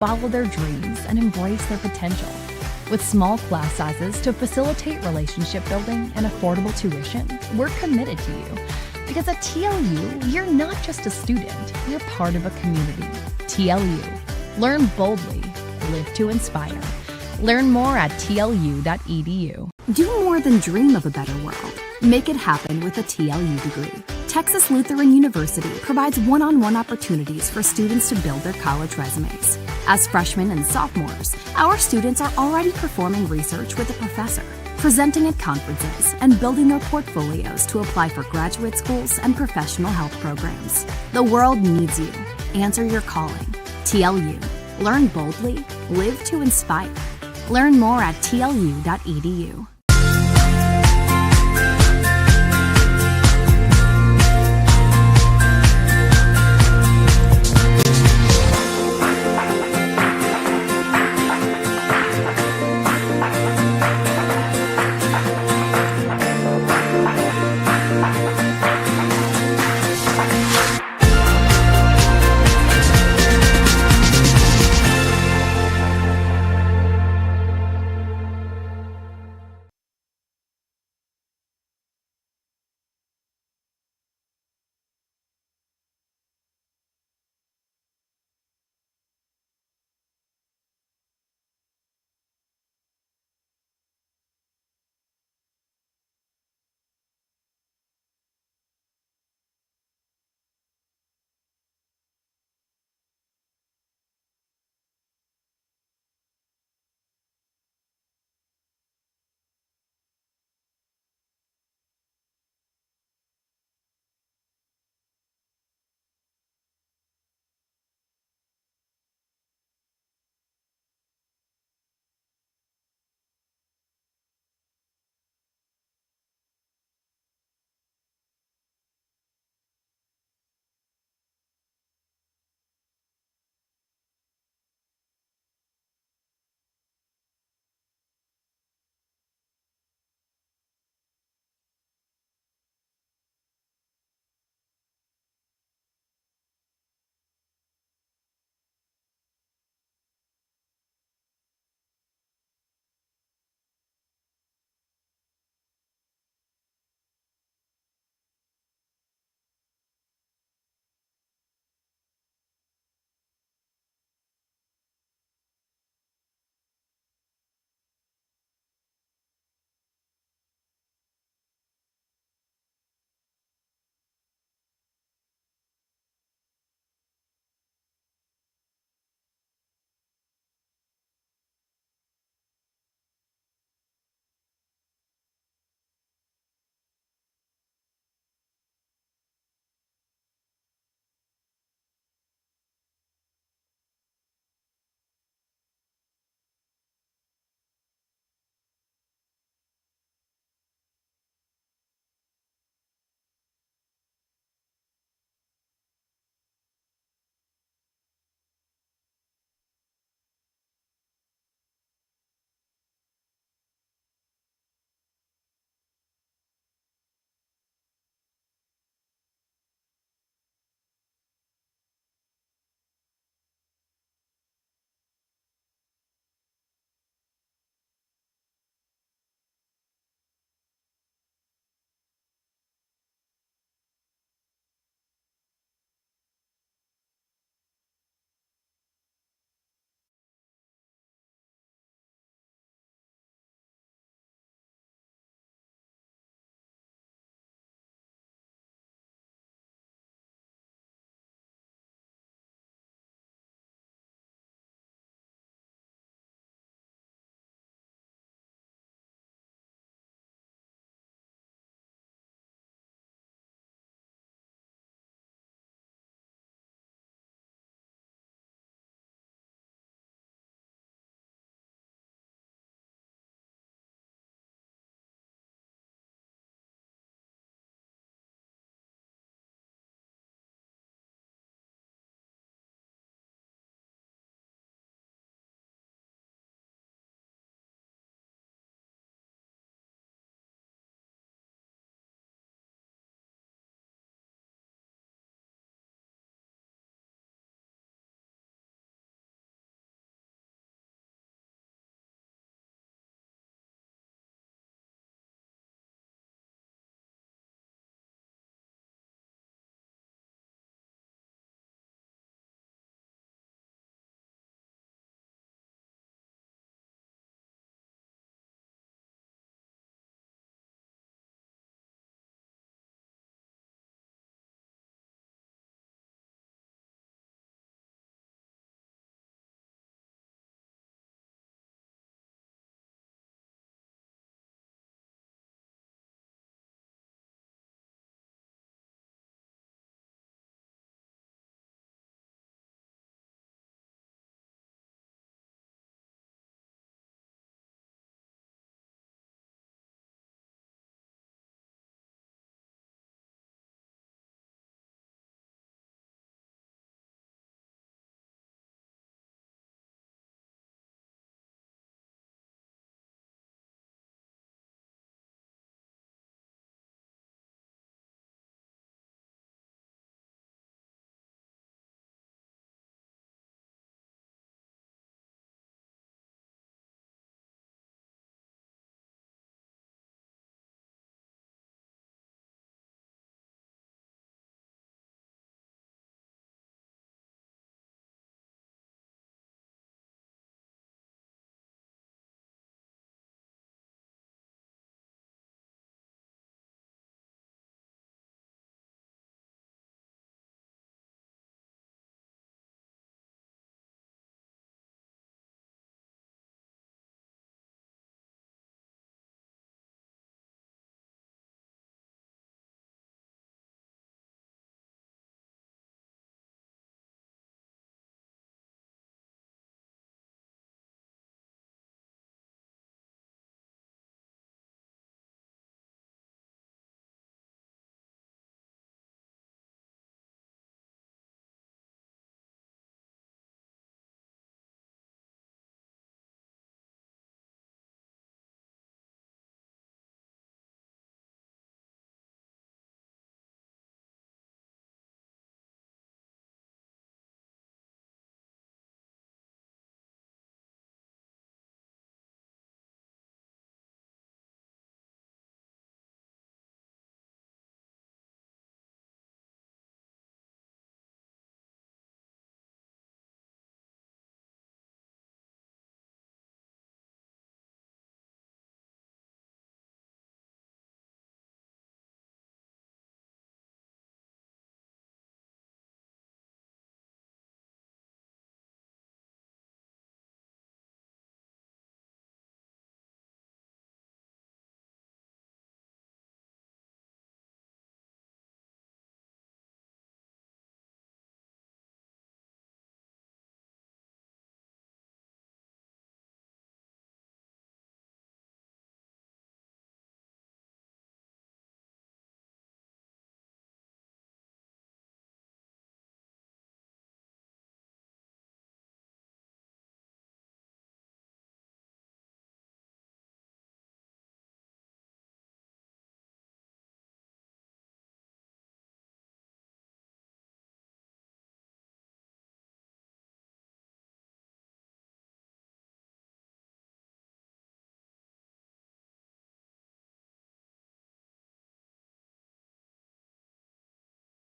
follow their dreams, and embrace their potential. With small class sizes to facilitate relationship building and affordable tuition, we're committed to you. Because at TLU, you're not just a student, you're part of a community. TLU. Learn boldly. Live to inspire. Learn more at tlu.edu. Do more than dream of a better world. Make it happen with a TLU degree. Texas Lutheran University provides one-on-one opportunities for students to build their college resumes. As freshmen and sophomores, our students are already performing research with a professor, presenting at conferences, and building their portfolios to apply for graduate schools and professional health programs. The world needs you. Answer your calling. TLU. Learn boldly. Live to inspire. Learn more at tlu.edu.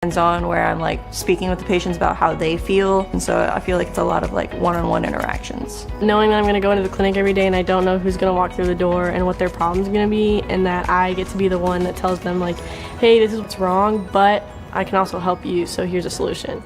hands-on where I'm like speaking with the patients about how they feel. And so I feel like it's a lot of like one-on-one interactions. Knowing that I'm going to go into the clinic every day and I don't know who's going to walk through the door and what their problem's going to be, and that I get to be the one that tells them like, hey, this is what's wrong, but I can also help you, so here's a solution.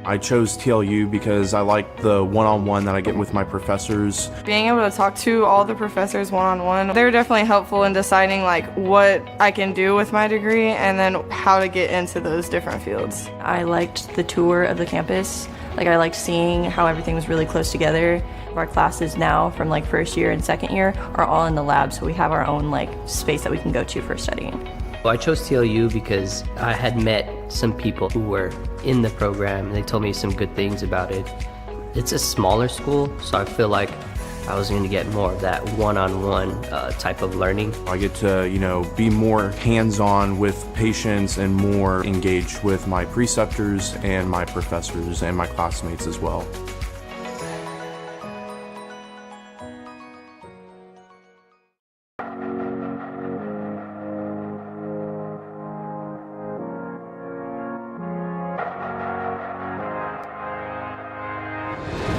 I chose TLU because I like the one-on-one that I get with my professors. Being able to talk to all the professors one-on-one, they were definitely helpful in deciding like what I can do with my degree and then how to get into those different fields. I liked the tour of the campus. Like I liked seeing how everything was really close together. Our classes now from like first year and second year are all in the lab, so we have our own like space that we can go to for studying. Well, I chose TLU because I had met some people who were in the program and they told me some good things about it. It's a smaller school, so I feel like I was going to get more of that one-on-one type of learning. I get to, be more hands-on with patients and more engaged with my preceptors and my professors and my classmates as well.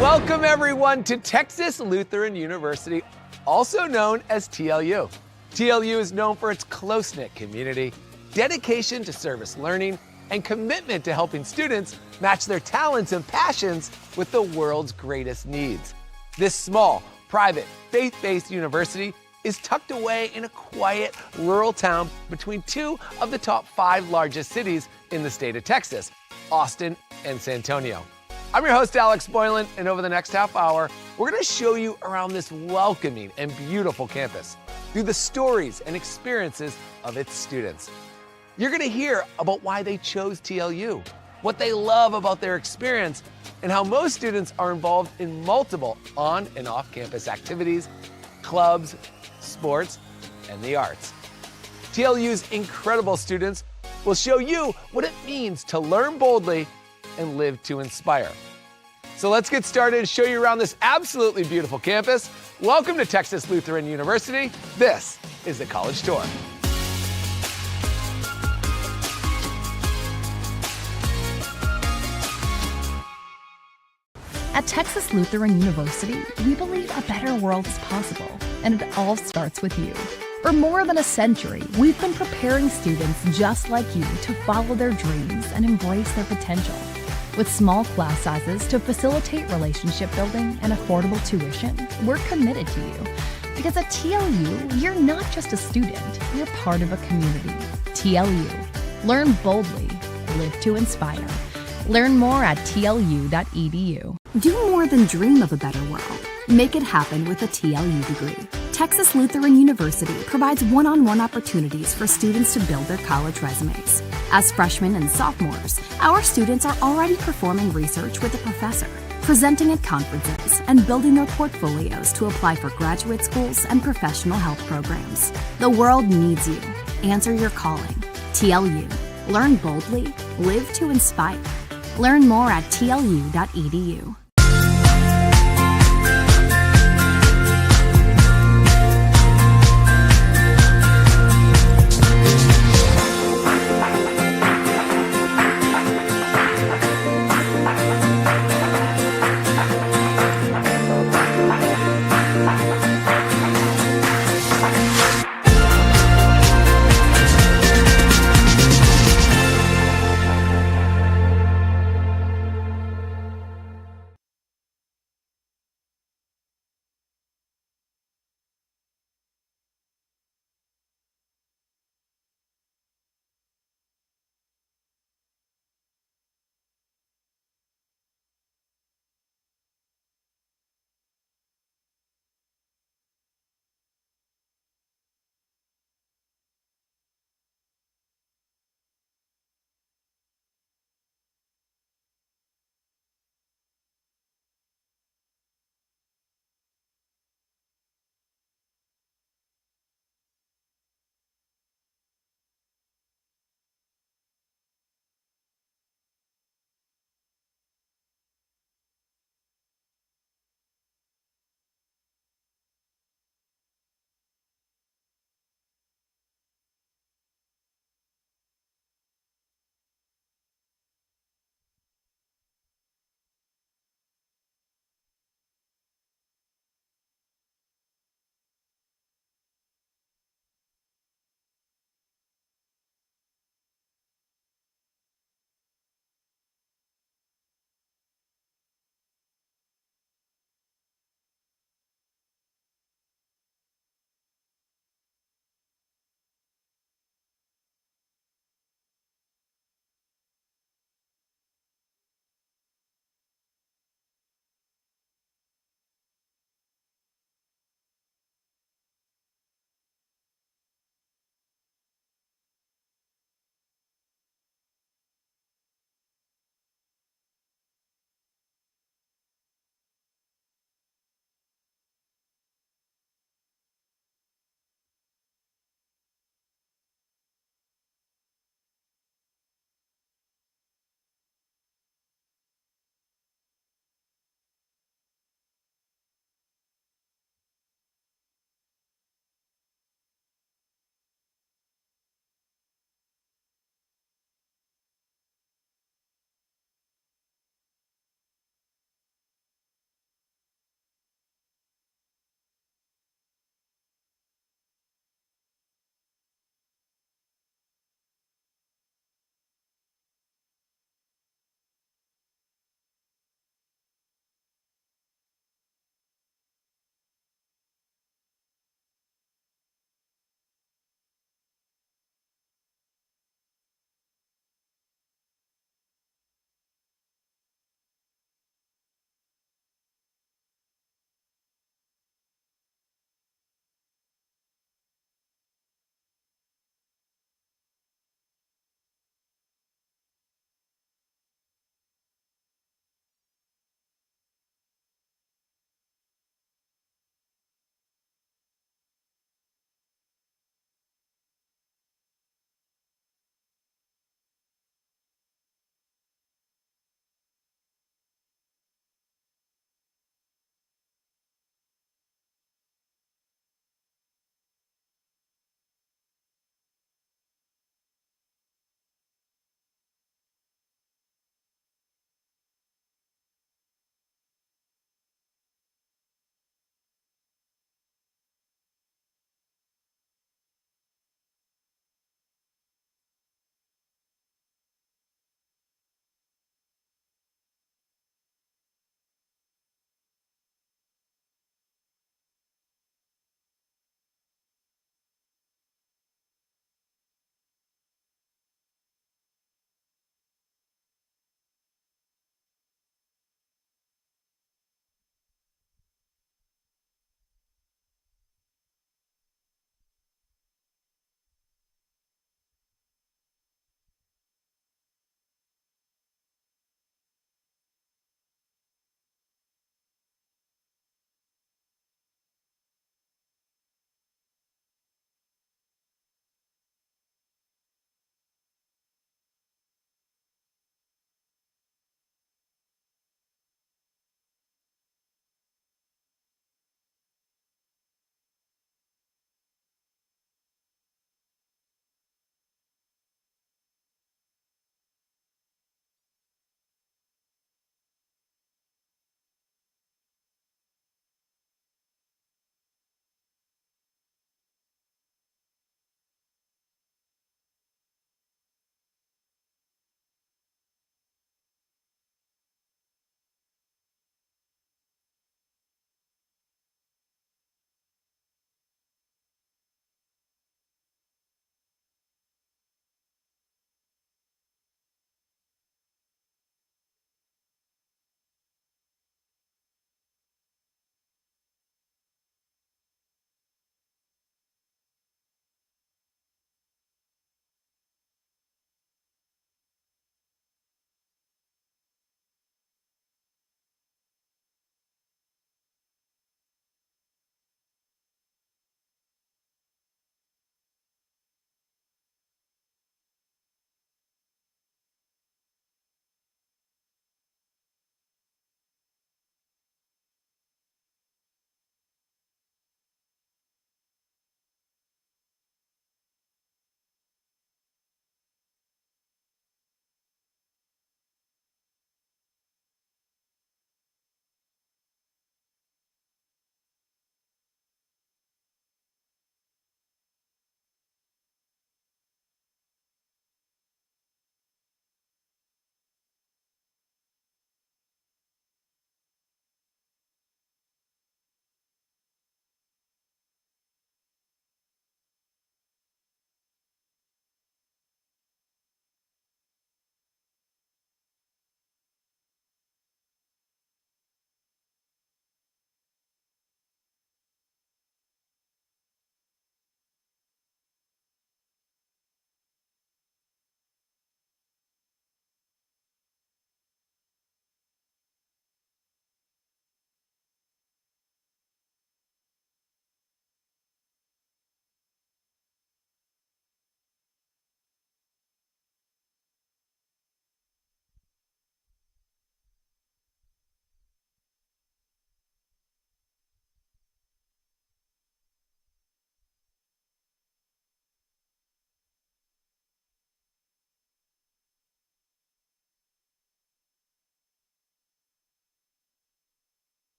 Welcome everyone to Texas Lutheran University, also known as TLU. TLU is known for its close-knit community, dedication to service learning, and commitment to helping students match their talents and passions with the world's greatest needs. This small, private, faith-based university is tucked away in a quiet, rural town between two of the top 5 largest cities in the state of Texas, Austin and San Antonio. I'm your host, Alex Boylan, and over the next half hour, we're going to show you around this welcoming and beautiful campus through the stories and experiences of its students. You're going to hear about why they chose TLU, what they love about their experience, and how most students are involved in multiple on and off-campus activities, clubs, sports, and the arts. TLU's incredible students will show you what it means to learn boldly and live to inspire. So let's get started and show you around this absolutely beautiful campus. Welcome to Texas Lutheran University. This is the College Tour. At Texas Lutheran University, we believe a better world is possible, and it all starts with you. For more than a century, we've been preparing students just like you to follow their dreams and embrace their potential. With small class sizes to facilitate relationship building and affordable tuition, we're committed to you. Because at TLU, you're not just a student, you're part of a community. TLU. Learn boldly, live to inspire. Learn more at tlu.edu. Do more than dream of a better world. Make it happen with a TLU degree. Texas Lutheran University provides one-on-one opportunities for students to build their college resumes. As freshmen and sophomores, our students are already performing research with a professor, presenting at conferences, and building their portfolios to apply for graduate schools and professional health programs. The world needs you. Answer your calling. TLU. Learn boldly, live to inspire. Learn more at tlu.edu.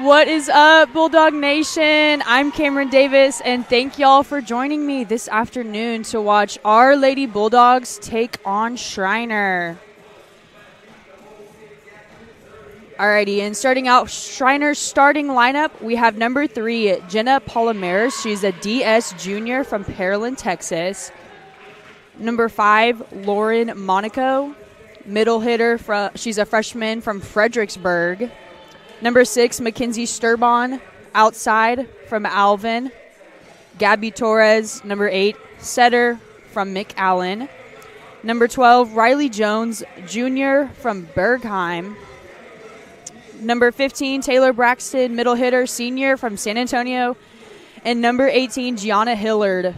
What is up, Bulldog Nation? I'm Cameron Davis, and thank y'all for joining me this afternoon to watch our Lady Bulldogs take on Schreiner. Alrighty, and starting out Schreiner's starting lineup, we have number 3, Jenna Palomares. She's a DS junior from Pearland, Texas. Number 5, Lauren Monaco, middle hitter. She's a freshman from Fredericksburg. Number 6, Mackenzie Sturbon, outside from Alvin. Gabby Torres, number 8, setter from McAllen. Number 12, Riley Jones, junior from Bergheim. Number 15, Taylor Braxton, middle hitter, senior from San Antonio. And number 18, Gianna Hillard,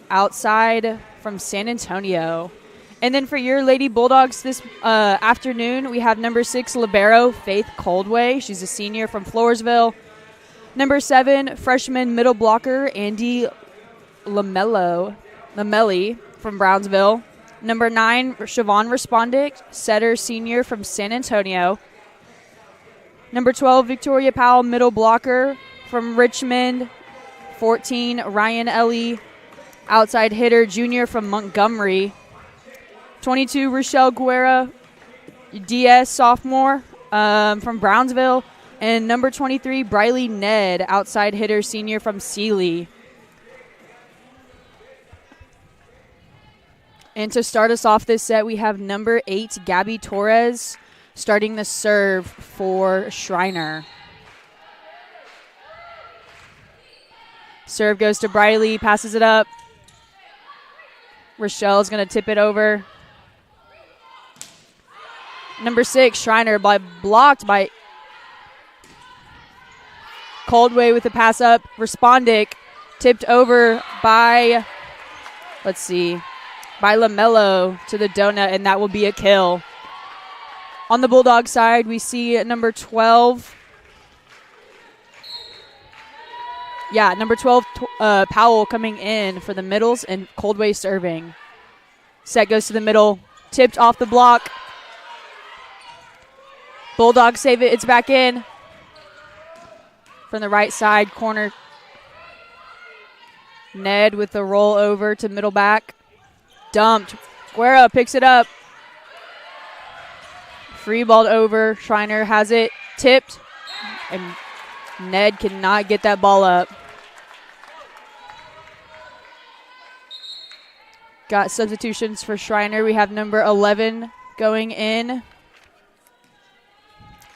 outside from San Antonio. And then for your Lady Bulldogs this afternoon, we have number 6, libero, Faith Coldway. She's a senior from Floresville. Number 7, freshman middle blocker, Andy Lamelli from Brownsville. Number 9, Siobhan Respondic, setter, senior from San Antonio. Number 12, Victoria Powell, middle blocker from Richmond. 14, Ryan Ellie, outside hitter, junior from Montgomery. 22, Rochelle Guerra, DS sophomore from Brownsville. And number 23, Briley Ned, outside hitter, senior from Sealy. And to start us off this set, we have number 8, Gabby Torres, starting the serve for Schreiner. Serve goes to Briley, passes it up. Rochelle's going to tip it over. Number 6, Schreiner, blocked by Coldway with the pass up. Respondic tipped over by, by LaMelo to the donut, and that will be a kill. On the Bulldog side, we see number 12. Number 12, Powell coming in for the middles and Coldway serving. Set goes to the middle, tipped off the block. Bulldogs save it. It's back in. From the right side corner. Ned with the roll over to middle back. Dumped. Guerra picks it up. Free balled over. Schreiner has it tipped. And Ned cannot get that ball up. Got substitutions for Schreiner. We have number 11 going in.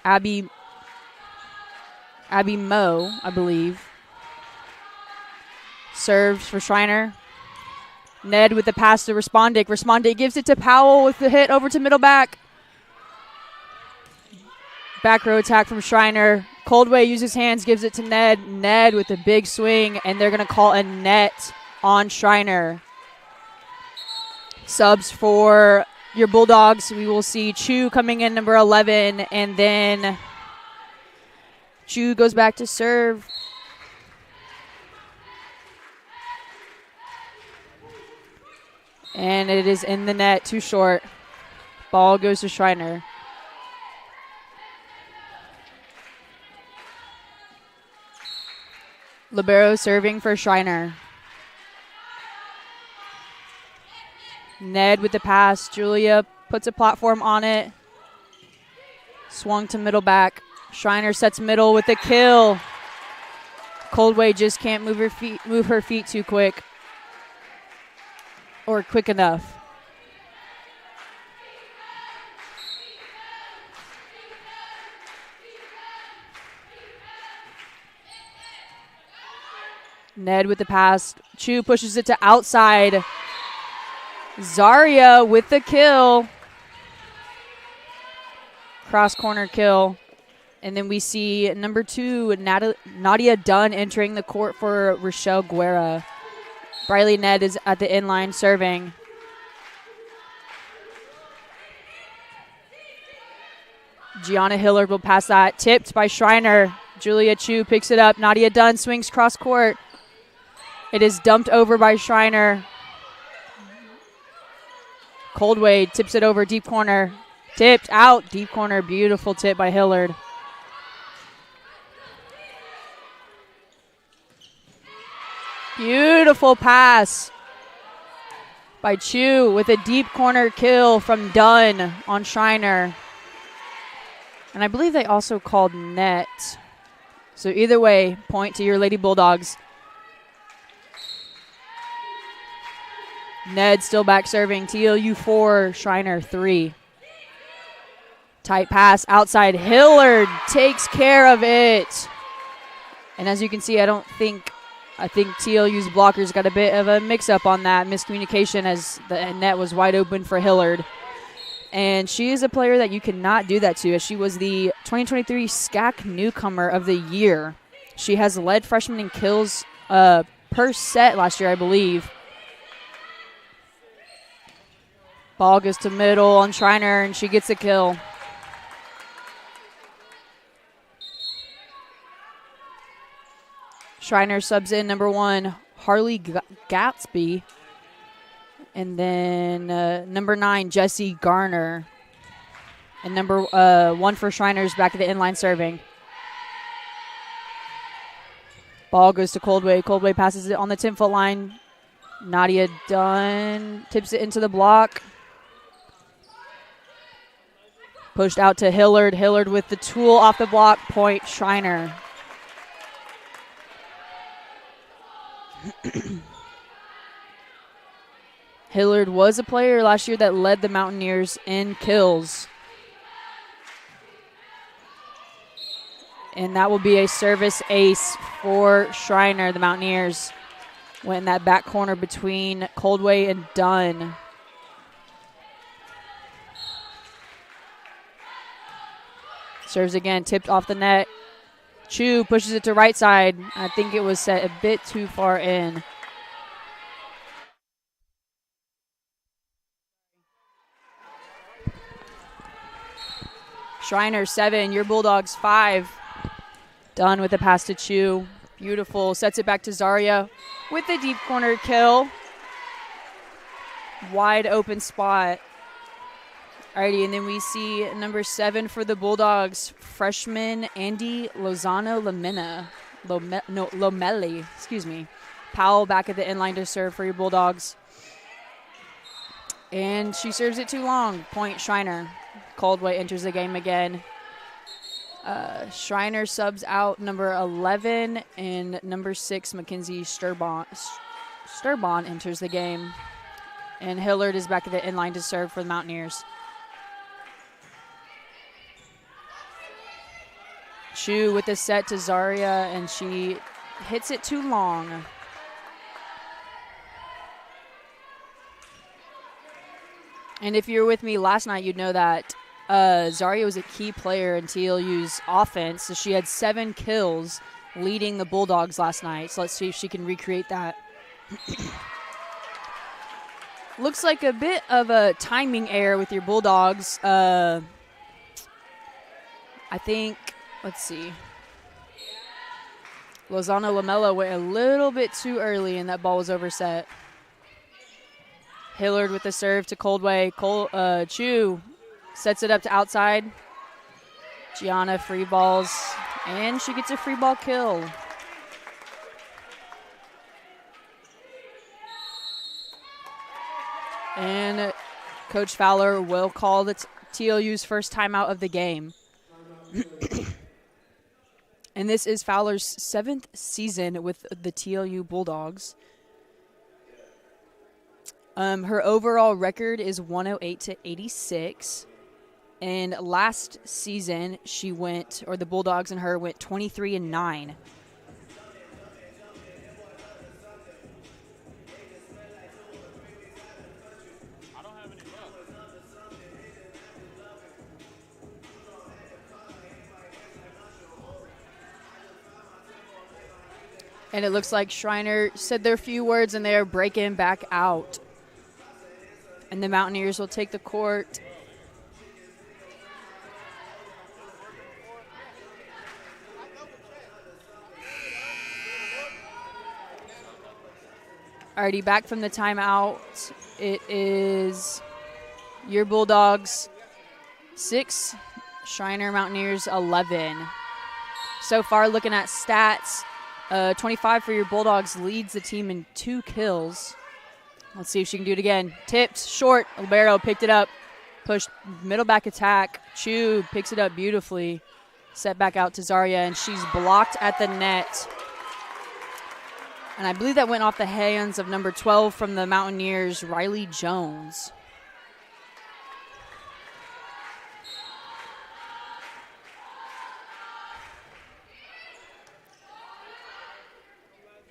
Abby Moe, I believe. Serves for Schreiner. Ned with the pass to Respondic. Respondic gives it to Powell with the hit over to middle back. Back row attack from Schreiner. Coldway uses hands, gives it to Ned. Ned with a big swing, and they're going to call a net on Schreiner. Subs for your Bulldogs, we will see Chu coming in, number 11, and then Chu goes back to serve. And it is in the net, too short. Ball goes to Schreiner. Libero serving for Schreiner. Ned with the pass. Julia puts a platform on it. Swung to middle back. Schreiner sets middle with a kill. Coldway just can't move her feet too quick. Or quick enough. Ned with the pass. Chu pushes it to outside. Zaria with the kill. Cross corner kill. And then we see number 2, Nadia Dunn entering the court for Rochelle Guerra. Briley Ned is at the inline serving. Gianna Hillard will pass that. Tipped by Schreiner. Julia Chu picks it up. Nadia Dunn swings cross court. It is dumped over by Schreiner. Coldway tips it over deep corner. Tipped out deep corner. Beautiful tip by Hillard. Beautiful pass by Chu with a deep corner kill from Dunn on Schreiner. And I believe they also called net. So either way, point to your Lady Bulldogs. Ned still back serving. TLU 4, Schreiner 3. Tight pass outside. Hillard takes care of it. And as you can see, I think TLU's blockers got a bit of a mix-up on that miscommunication as the net was wide open for Hillard. And she is a player that you cannot do that to, as she was the 2023 SCAC Newcomer of the Year. She has led freshmen in kills per set last year, I believe. Ball goes to middle on Schreiner, and she gets a kill. Schreiner subs in number 1, Harley Gatsby. And then number 9, Jessie Garner. And number 1 for Shriner's back at the inline serving. Ball goes to Coldway. Coldway passes it on the 10-foot line. Nadia Dunn tips it into the block. Pushed out to Hillard. Hillard with the tool off the block. Point Schreiner. Hillard was a player last year that led the Mountaineers in kills. And that will be a service ace for Schreiner. The Mountaineers went in that back corner between Coldway and Dunn. Serves again, tipped off the net. Chu pushes it to right side. I think it was set a bit too far in. Schreiner 7, your Bulldogs 5. Done with the pass to Chu. Beautiful. Sets it back to Zaria with the deep corner kill. Wide open spot. Alrighty, and then we see number 7 for the Bulldogs, freshman Andy Lozano Lomelli, excuse me. Powell back at the inline to serve for your Bulldogs. And she serves it too long. Point Schreiner. Coldway enters the game again. Schreiner subs out number 11, and number 6, Mackenzie Sturbon enters the game. And Hillard is back at the inline to serve for the Mountaineers. Chu with the set to Zaria, and she hits it too long. And if you were with me last night, you'd know that Zaria was a key player in TLU's offense. So she had 7 kills leading the Bulldogs last night. So let's see if she can recreate that. Looks like a bit of a timing error with your Bulldogs. I think, let's see. Lozano Lamella went a little bit too early and that ball was overset. Hillard with the serve to Coldway. Chu sets it up to outside. Gianna free balls, and she gets a free ball kill. And Coach Fowler will call the TLU's first timeout of the game. And this is Fowler's 7th season with the TLU Bulldogs. Her overall record is 108-86. And last season, the Bulldogs and her went 23-9. And it looks like Schreiner said their few words and they are breaking back out. And the Mountaineers will take the court. Alrighty, back from the timeout. It is your Bulldogs 6, Schreiner Mountaineers 11. So far, looking at stats, 25 for your Bulldogs leads the team in 2 kills. Let's see if she can do it again. Tipped, short. Libero picked it up. Pushed middle back attack. Chu picks it up beautifully. Set back out to Zarya, and she's blocked at the net. And I believe that went off the hands of number 12 from the Mountaineers, Riley Jones.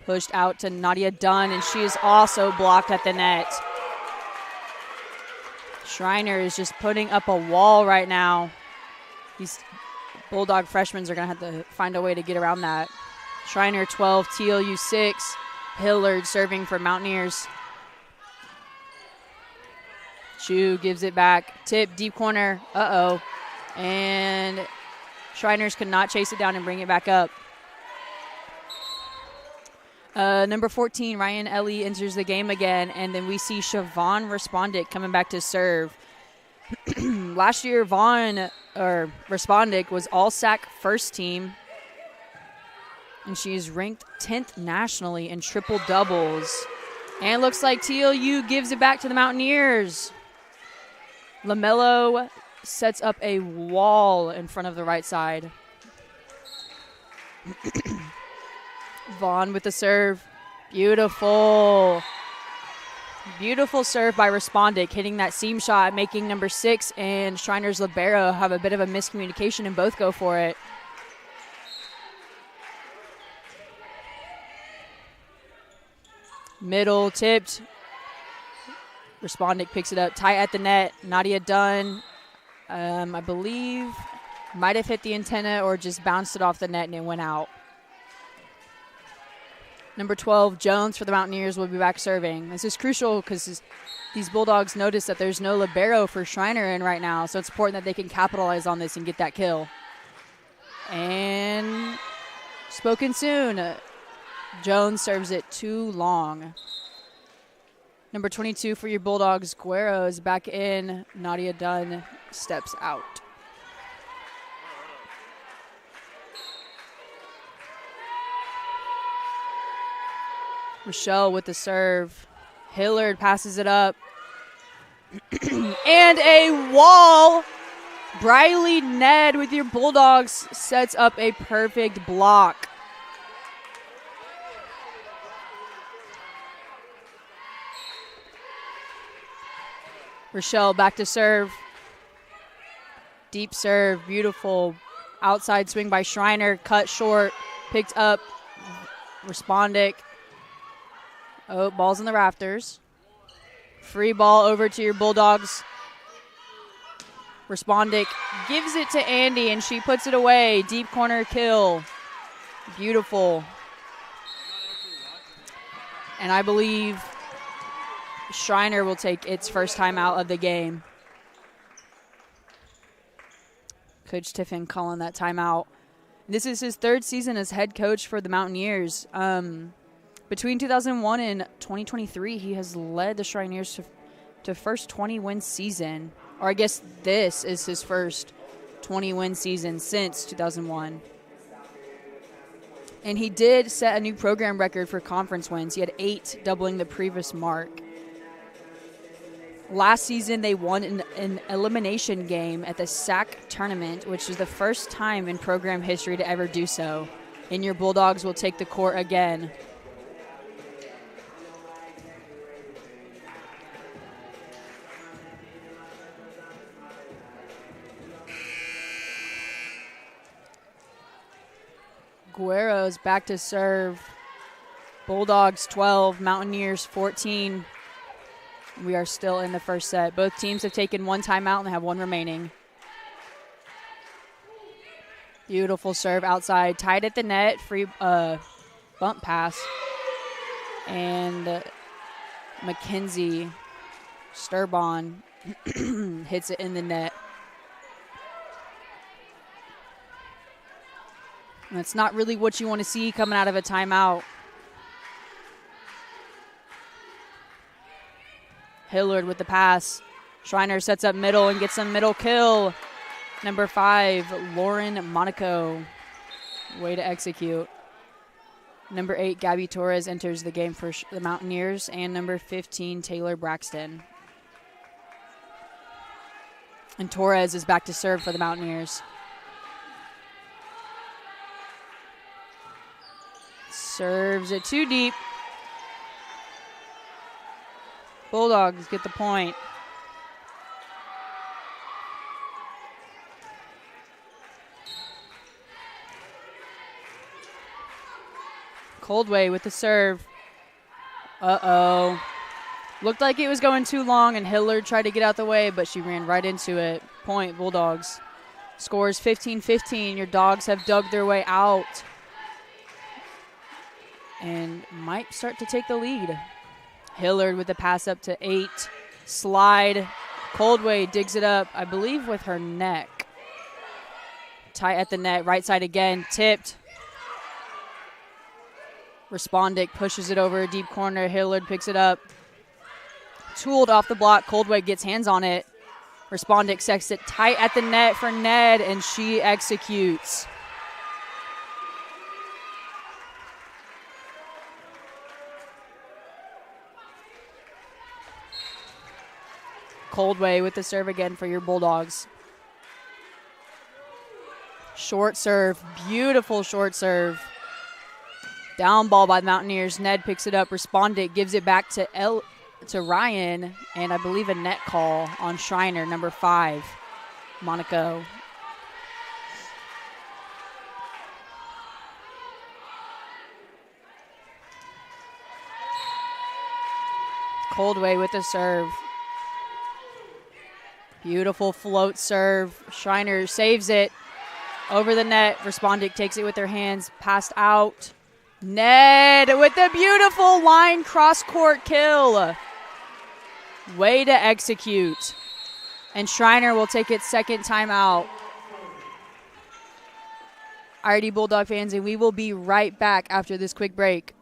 Pushed out to Nadia Dunn, and she is also blocked at the net. Schreiner is just putting up a wall right now. These Bulldog freshmen are going to have to find a way to get around that. Schreiner 12, TLU 6. Hillard serving for Mountaineers. Chu gives it back. Tip, deep corner. Uh-oh. And Shriners could not chase it down and bring it back up. Number 14, Ryan Ellie enters the game again, and then we see Siobhan Respondic coming back to serve. Last year, Respondic was all-SAC first team, and she is ranked 10th nationally in triple doubles. And it looks like TLU gives it back to the Mountaineers. LaMelo sets up a wall in front of the right side. Vaughn with the serve. Beautiful. Beautiful serve by Respondic, hitting that seam shot, making number 6 and Shriner's libero have a bit of a miscommunication and both go for it. Middle tipped. Respondic picks it up tight at the net. Nadia Dunn, I believe, might have hit the antenna or just bounced it off the net and it went out. Number 12, Jones for the Mountaineers will be back serving. This is crucial because these Bulldogs notice that there's no libero for Schreiner in right now, so it's important that they can capitalize on this and get that kill. And spoken soon. Jones serves it too long. Number 22 for your Bulldogs, Guerrero is back in. Nadia Dunn steps out. Rochelle with the serve. Hillard passes it up. And a wall. Briley Ned with your Bulldogs sets up a perfect block. Rochelle back to serve. Deep serve, beautiful. Outside swing by Schreiner, cut short, picked up. Respondic. Oh, ball's in the rafters. Free ball over to your Bulldogs. Respondic gives it to Andy, and she puts it away. Deep corner kill. Beautiful. And I believe Schreiner will take its first time out of the game. Coach Tiffin calling that timeout. This is his 3rd season as head coach for the Mountaineers. Between 2001 and 2023, he has led the Shriners to first 20-win season. Or I guess this is his first 20-win season since 2001. And he did set a new program record for conference wins. He had 8, doubling the previous mark. Last season, they won an elimination game at the SAC tournament, which is the first time in program history to ever do so. And your Bulldogs will take the court again. Guerrero's back to serve. Bulldogs 12, Mountaineers 14. We are still in the first set. Both teams have taken one timeout and have one remaining. Beautiful serve outside, tied at the net, free bump pass. And Mackenzie Sturbon hits it in the net. And that's not really what you want to see coming out of a timeout. Hillard with the pass. Schreiner sets up middle and gets a middle kill. Number 5, Lauren Monaco. Way to execute. Number 8, Gabby Torres enters the game for the Mountaineers, and number 15, Taylor Braxton. And Torres is back to serve for the Mountaineers. Serves it too deep. Bulldogs get the point. Coldway with the serve. Uh-oh. Looked like it was going too long, and Hillard tried to get out the way, but she ran right into it. Point, Bulldogs. Scores 15-15. Your Dogs have dug their way out and might start to take the lead. Hillard with the pass up to 8. Slide. Coldway digs it up, I believe, with her neck. Tight at the net. Right side again. Tipped. Respondic pushes it over a deep corner. Hillard picks it up. Tooled off the block. Coldway gets hands on it. Respondic sets it tight at the net for Ned, and she executes. Coldway with the serve again for your Bulldogs. Short serve. Beautiful short serve. Down ball by the Mountaineers. Ned picks it up. Respondic gives it back to Ryan, and I believe a net call on Schreiner, number 5, Monaco. Coldway with the serve. Beautiful float serve. Schreiner saves it over the net. Respondic takes it with her hands, passed out. Ned with a beautiful line cross-court kill. Way to execute. And Schreiner will take its second timeout. Alrighty, Bulldog fans, and we will be right back after this quick break.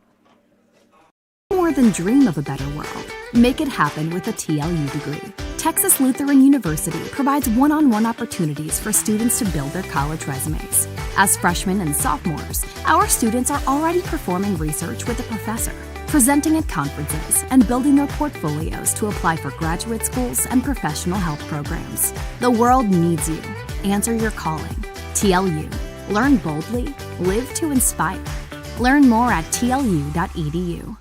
More than dream of a better world. Make it happen with a TLU degree. Texas Lutheran University provides one-on-one opportunities for students to build their college resumes. As freshmen and sophomores, our students are already performing research with a professor, presenting at conferences, and building their portfolios to apply for graduate schools and professional health programs. The world needs you. Answer your calling. TLU. Learn boldly. Live to inspire. Learn more at tlu.edu.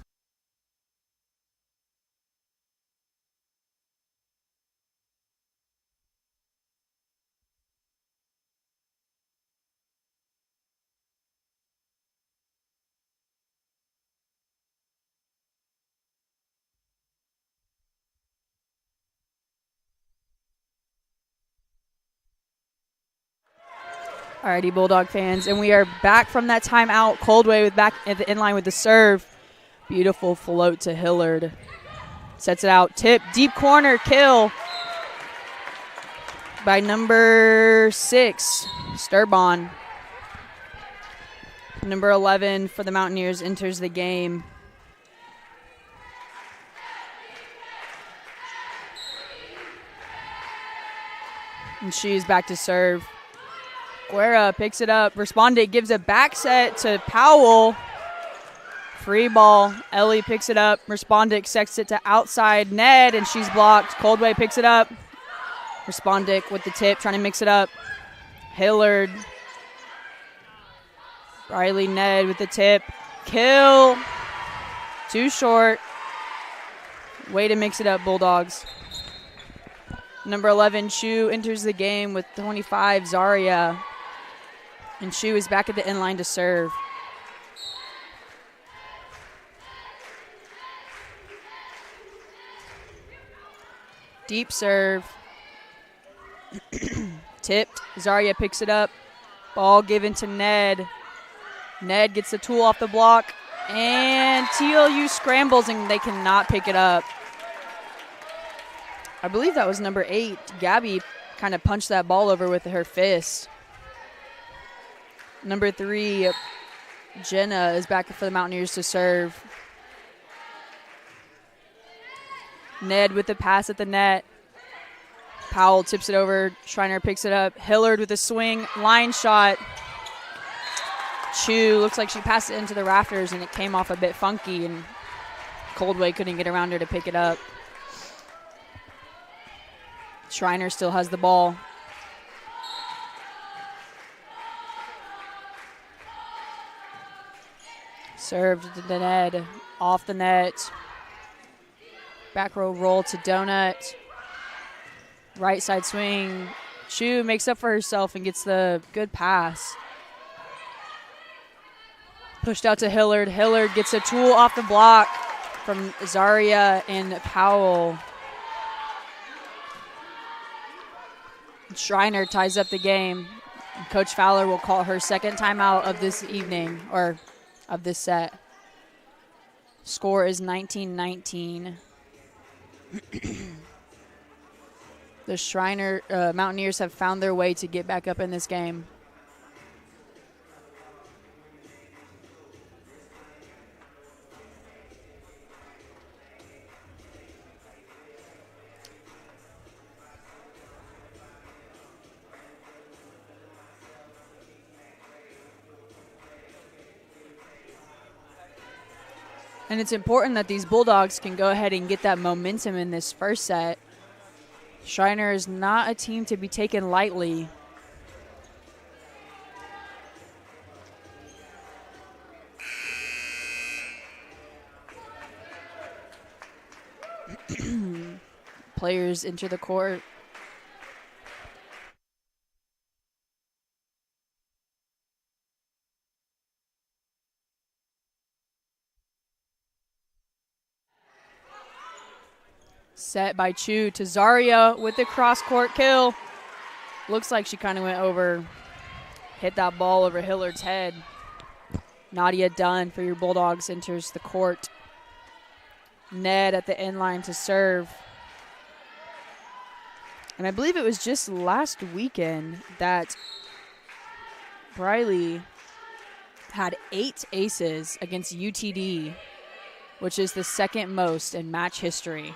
Alrighty, Bulldog fans, and we are back from that timeout. Coldway with back at the inline with the serve. Beautiful float to Hillard. Sets it out. Tip, deep corner, kill by number 6, Sturbon. Number 11 for the Mountaineers enters the game. And she's back to serve. Guerra picks it up. Respondic gives a back set to Powell. Free ball. Ellie picks it up. Respondic sets it to outside Ned, and she's blocked. Coldway picks it up. Respondic with the tip, trying to mix it up. Hillard. Riley Ned with the tip. Kill. Too short. Way to mix it up, Bulldogs. Number 11, Shu, enters the game with 25, Zaria. And Shu is back at the inline to serve. Deep serve. Tipped. Zaria picks it up. Ball given to Ned. Ned gets the tool off the block. And TLU scrambles, and they cannot pick it up. I believe that was number 8. Gabby kind of punched that ball over with her fist. Number 3, Jenna is back for the Mountaineers to serve. Ned with the pass at the net. Powell tips it over. Schreiner picks it up. Hillard with a swing. Line shot. Chu looks like she passed it into the rafters and it came off a bit funky, and Coldway couldn't get around her to pick it up. Schreiner still has the ball. Served to the net, off the net. Back row roll to Donut. Right side swing. Chu makes up for herself and gets the good pass. Pushed out to Hillard. Hillard gets a tool off the block from Zaria and Powell. Schreiner ties up the game. Coach Fowler will call her second timeout of this evening, or of this set. Score is 19-19. The Schreiner Mountaineers have found their way to get back up in this game. And it's important that these Bulldogs can go ahead and get that momentum in this first set. Schreiner is not a team to be taken lightly. Players enter the court. Set by Chu to Zaria with the cross-court kill. Looks like she kind of went over, hit that ball over Hillard's head. Nadia Dunn for your Bulldogs enters the court. Ned at the end line to serve. And I believe it was just last weekend that Briley had 8 aces against UTD, which is the second most in match history.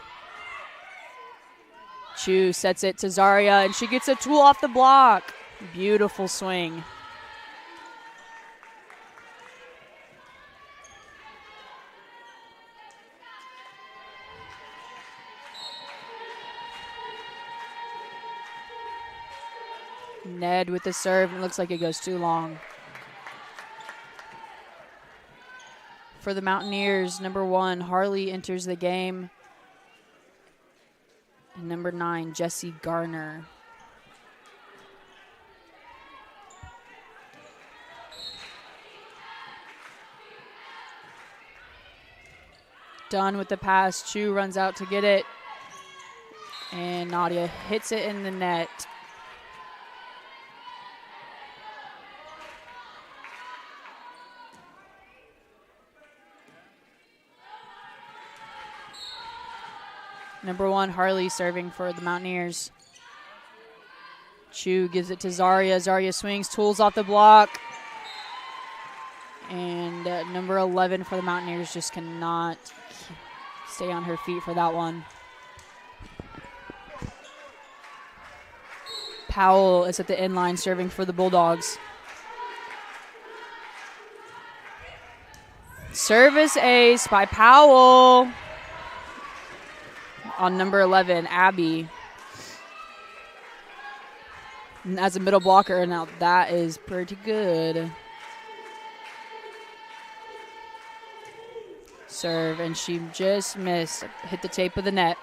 Chu sets it to Zaria, and she gets a tool off the block. Beautiful swing. Ned with the serve, and it looks like it goes too long. For the Mountaineers, number 1, Harley enters the game. And number 9, Jessie Garner. Dunn with the pass. Chu runs out to get it. And Nadia hits it in the net. Number 1, Harley serving for the Mountaineers. Chu gives it to Zaria. Zaria swings, tools off the block. And number 11 for the Mountaineers just cannot stay on her feet for that one. Powell is at the end line serving for the Bulldogs. Service ace by Powell. On number 11, Abby. And as a middle blocker, now that is pretty good. Serve, and she just missed. Hit the tape of the net.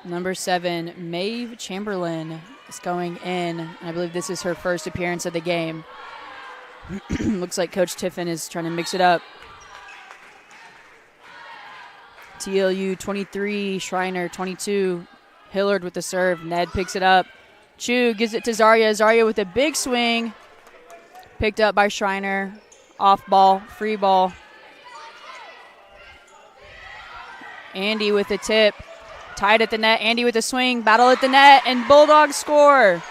Number 7, Maeve Chamberlain is going in. And I believe this is her first appearance of the game. Looks like Coach Tiffin is trying to mix it up. TLU 23, Schreiner 22. Hillard with the serve. Ned picks it up. Chu gives it to Zaria. Zaria with a big swing. Picked up by Schreiner. Off ball, free ball. Andy with the tip. Tied at the net. Andy with a swing. Battle at the net. And Bulldogs score.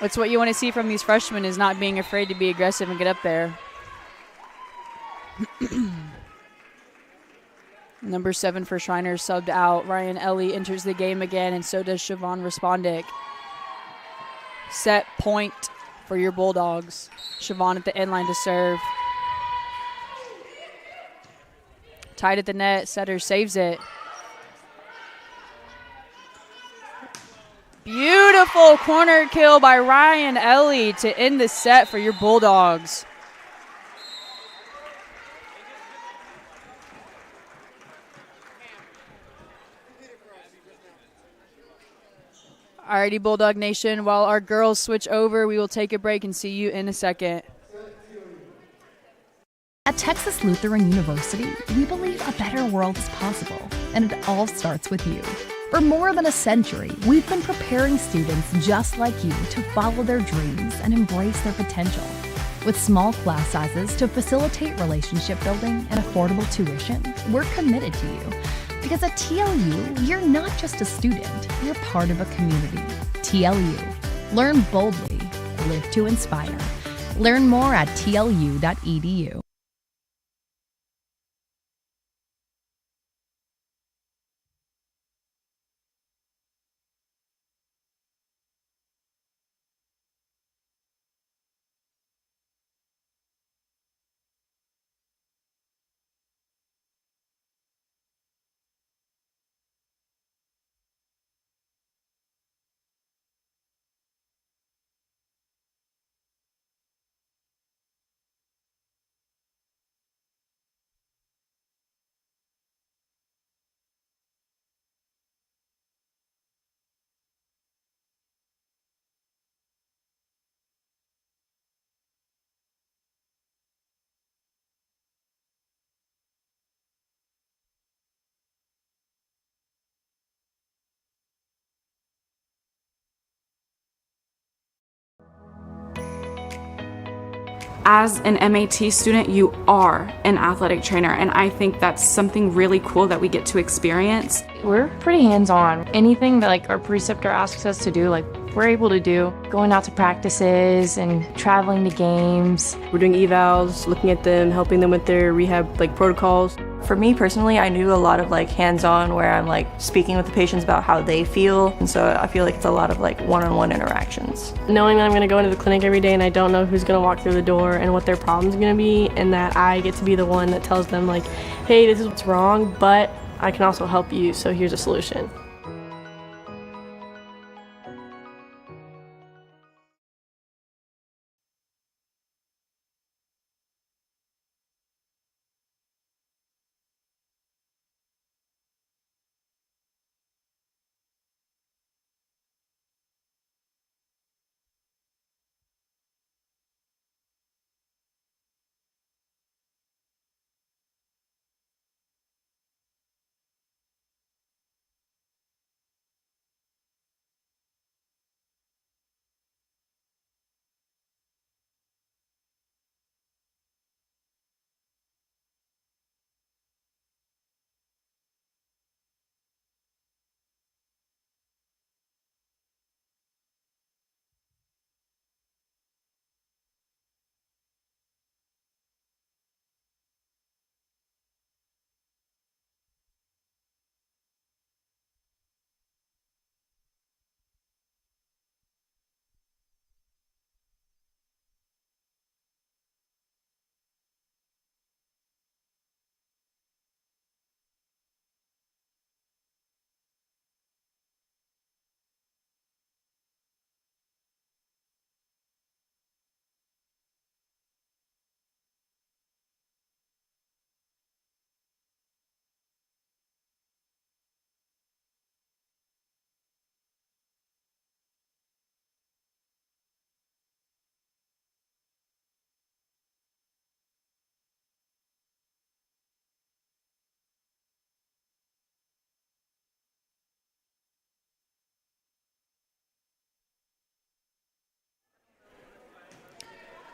That's what you want to see from these freshmen, is not being afraid to be aggressive and get up there. Number 7 for Schreiner subbed out. Ryan Ellie enters the game again, and so does Siobhan Respondic. Set point for your Bulldogs. Siobhan at the end line to serve. Tied at the net. Setter saves it. Beautiful corner kill by Ryan Ellie to end the set for your Bulldogs. Alrighty, Bulldog Nation, while our girls switch over, we will take a break and see you in a second. At Texas Lutheran University, we believe a better world is possible, and it all starts with you. For more than a century, we've been preparing students just like you to follow their dreams and embrace their potential. With small class sizes to facilitate relationship building and affordable tuition, we're committed to you. Because at TLU, you're not just a student, you're part of a community. TLU. Learn boldly, live to inspire. Learn more at tlu.edu. As an MAT student, you are an athletic trainer, and I think that's something really cool that we get to experience. We're pretty hands-on. Anything that like our preceptor asks us to do, like we're able to do. Going out to practices and traveling to games. We're doing evals, looking at them, helping them with their rehab like protocols. For me personally, I do a lot of like hands-on where I'm like speaking with the patients about how they feel. And so I feel like it's a lot of like one-on-one interactions. Knowing that I'm gonna go into the clinic every day and I don't know who's gonna walk through the door and what their problem's gonna be, and that I get to be the one that tells them like, hey, this is what's wrong, but I can also help you, so here's a solution.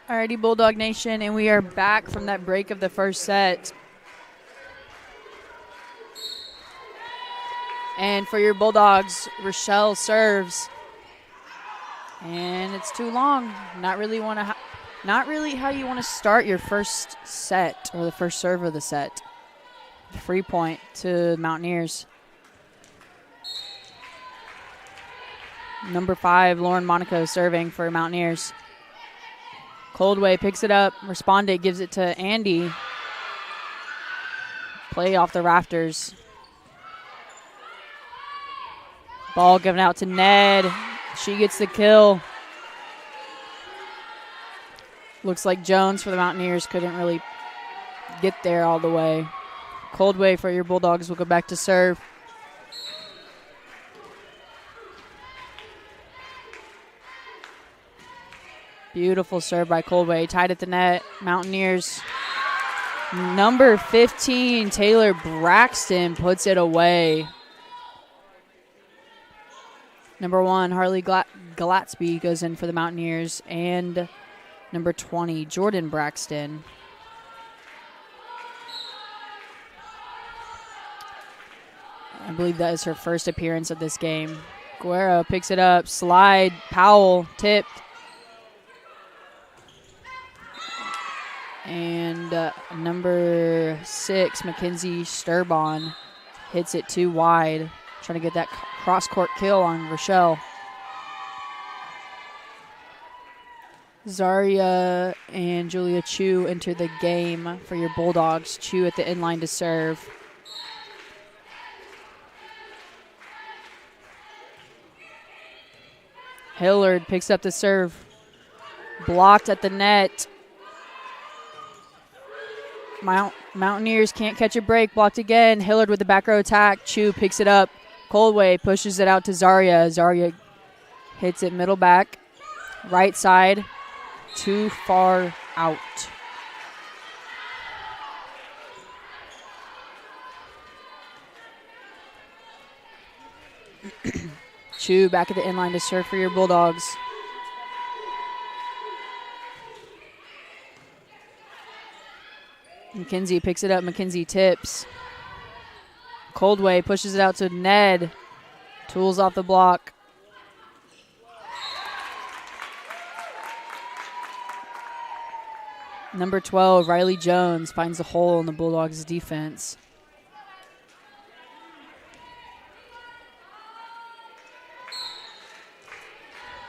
Alrighty, Bulldog Nation, and we are back from that break of the first set. And for your Bulldogs, Rochelle serves. And it's too long. Not really how you want to start your first set or the first serve of the set. Free point to Mountaineers. Number 5, Lauren Monaco serving for Mountaineers. Coldway picks it up. Respondent gives it to Andy. Play off the rafters. Ball given out to Ned. She gets the kill. Looks like Jones for the Mountaineers couldn't really get there all the way. Coldway for your Bulldogs will go back to serve. Beautiful serve by Coldway. Tied at the net. Mountaineers. Number 15, Taylor Braxton, puts it away. Number 1, Harley Galatsby goes in for the Mountaineers. And number 20, Jordan Braxton. I believe that is her first appearance of this game. Guerra picks it up. Slide. Powell tipped. And number 6, Mackenzie Sturbon, hits it too wide, trying to get that cross-court kill on Rochelle. Zaria and Julia Chu enter the game for your Bulldogs. Chu at the inline to serve. Hillard picks up the serve. Blocked at the net. Mountaineers can't catch a break. Blocked again. Hillard with the back row attack. Chu picks it up. Coldway pushes it out to Zaria. Zaria hits it middle back. Right side. Too far out. Chu back at the inline to serve for your Bulldogs. McKenzie picks it up. McKenzie tips. Coldway pushes it out to Ned. Tools off the block. Number 12, Riley Jones, finds a hole in the Bulldogs' defense.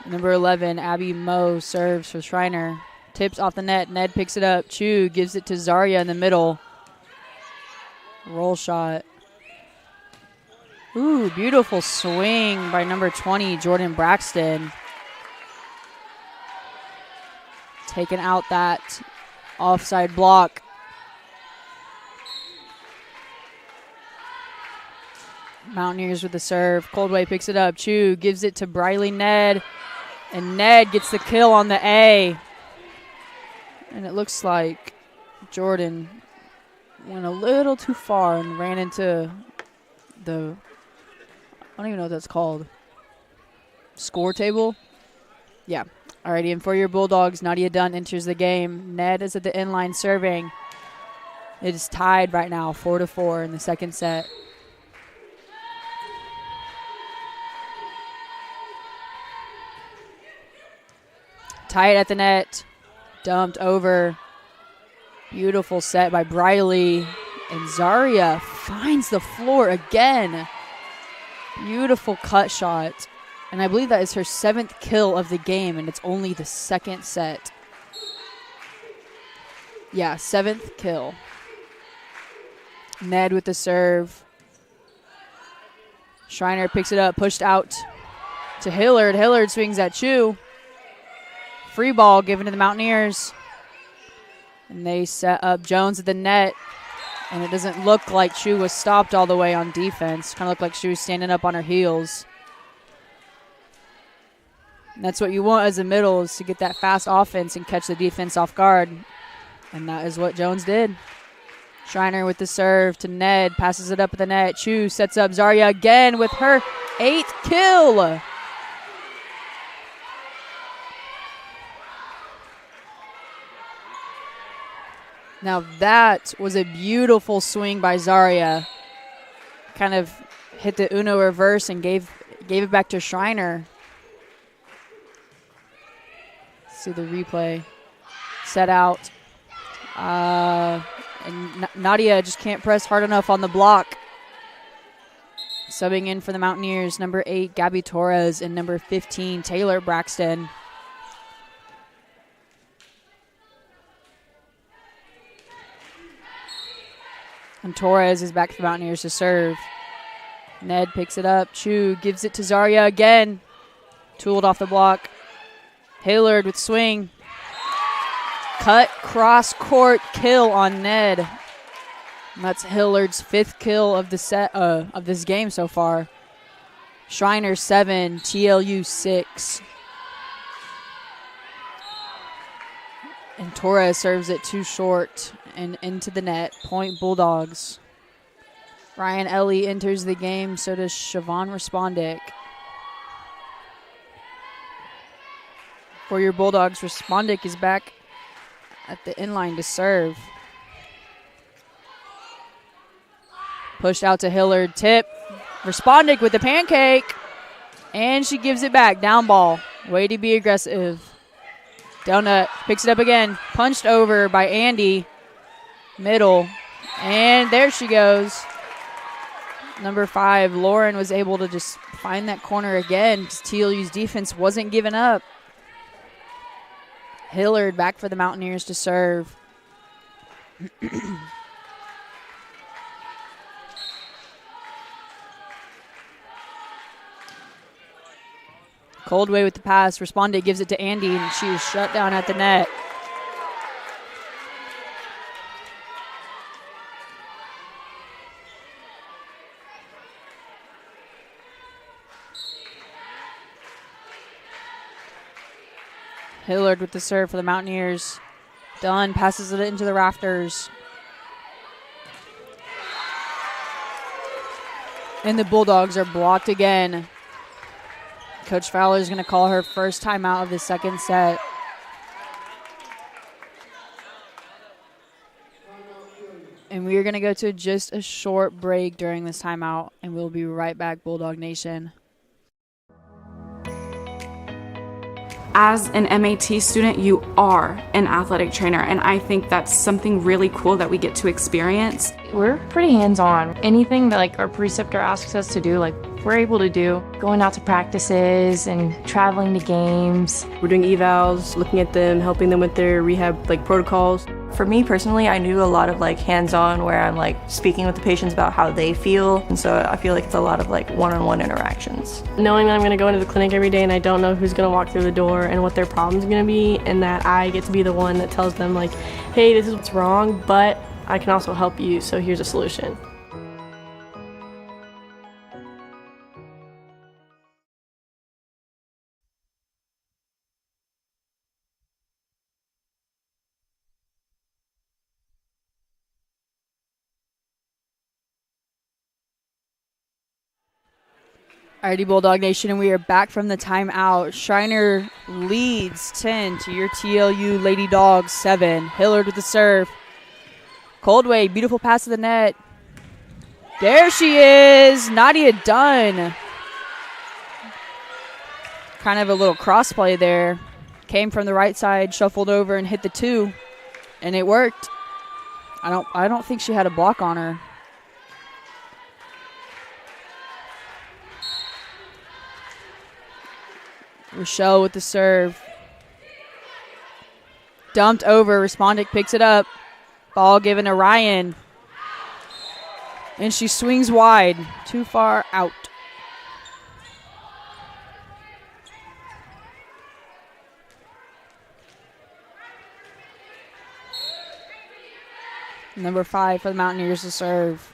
Number 11, Abby Moe serves for Schreiner. Tips off the net. Ned picks it up. Chu gives it to Zaria in the middle. Roll shot. Ooh, beautiful swing by number 20, Jordan Braxton. Taking out that offside block. Mountaineers with the serve. Coldway picks it up. Chu gives it to Briley Ned. And Ned gets the kill on the A. And it looks like Jordan went a little too far and ran into the, I don't even know what that's called, score table? Yeah. Alrighty, and for your Bulldogs, Nadia Dunn enters the game. Ned is at the inline serving. It is tied right now, 4-4 in the second set. Tight at the net. Dumped over. Beautiful set by Briley. And Zaria finds the floor again. Beautiful cut shot. And I believe that is her 7th kill of the game, and it's only the second set. Yeah, 7th kill. Ned with the serve. Schreiner picks it up, pushed out to Hillard. Hillard swings at Chu. Free ball given to the Mountaineers. And they set up Jones at the net. And it doesn't look like Chu was stopped all the way on defense. Kind of looked like she was standing up on her heels. And that's what you want as a middle, is to get that fast offense and catch the defense off guard. And that is what Jones did. Schreiner with the serve to Ned. Passes it up at the net. Chu sets up Zaria again with her 8th kill. Now that was a beautiful swing by Zaria. Kind of hit the Uno reverse and gave it back to Schreiner. See the replay. Set out. And Nadia just can't press hard enough on the block. Subbing in for the Mountaineers, number 8, Gabby Torres, and number 15, Taylor Braxton. And Torres is back for the Mountaineers to serve. Ned picks it up. Chu gives it to Zarya again. Tooled off the block. Hillard with swing. Cut, cross court, kill on Ned. And that's Hillard's 5th kill of the set of this game so far. Schreiner 7, TLU 6. And Torres serves it too short and into the net. Point Bulldogs. Ryan Ellie enters the game, so does Siobhan Respondic. For your Bulldogs, Respondic is back at the inline to serve. Pushed out to Hillard, tip. Respondic with the pancake. And she gives it back, down ball. Way to be aggressive. Donut picks it up again. Punched over by Andy. Middle. And there she goes. Number 5, Lauren was able to just find that corner again because TLU's defense wasn't giving up. Hillard back for the Mountaineers to serve. Coldway with the pass. Respondic gives it to Andy, and she was shut down at the net. Hillard with the serve for the Mountaineers. Dunn passes it into the rafters. And the Bulldogs are blocked again. Coach Fowler is going to call her first timeout of the second set. And we are going to go to just a short break during this timeout, and we'll be right back, Bulldog Nation. As an MAT student, you are an athletic trainer, and I think that's something really cool that we get to experience. We're pretty hands-on. Anything that like our preceptor asks us to do, like we're able to do. Going out to practices and traveling to games. We're doing evals, looking at them, helping them with their rehab like protocols. For me personally, I do a lot of like hands-on where I'm like speaking with the patients about how they feel. And so I feel like it's a lot of like one-on-one interactions. Knowing that I'm going to go into the clinic every day and I don't know who's going to walk through the door and what their problem's going to be, and that I get to be the one that tells them like, hey, this is what's wrong, but I can also help you, so here's a solution. Alrighty, Bulldog Nation, and we are back from the timeout. Schreiner leads 10 to your TLU Lady Dogs 7. Hillard with the serve. Coldway, beautiful pass to the net. There she is, Nadia Dunn. Kind of a little cross play there. Came from the right side, shuffled over and hit the 2, and it worked. I don't think she had a block on her. Rochelle with the serve. Dumped over. Respondic picks it up. Ball given to Ryan. And she swings wide. Too far out. Number 5 for the Mountaineers to serve.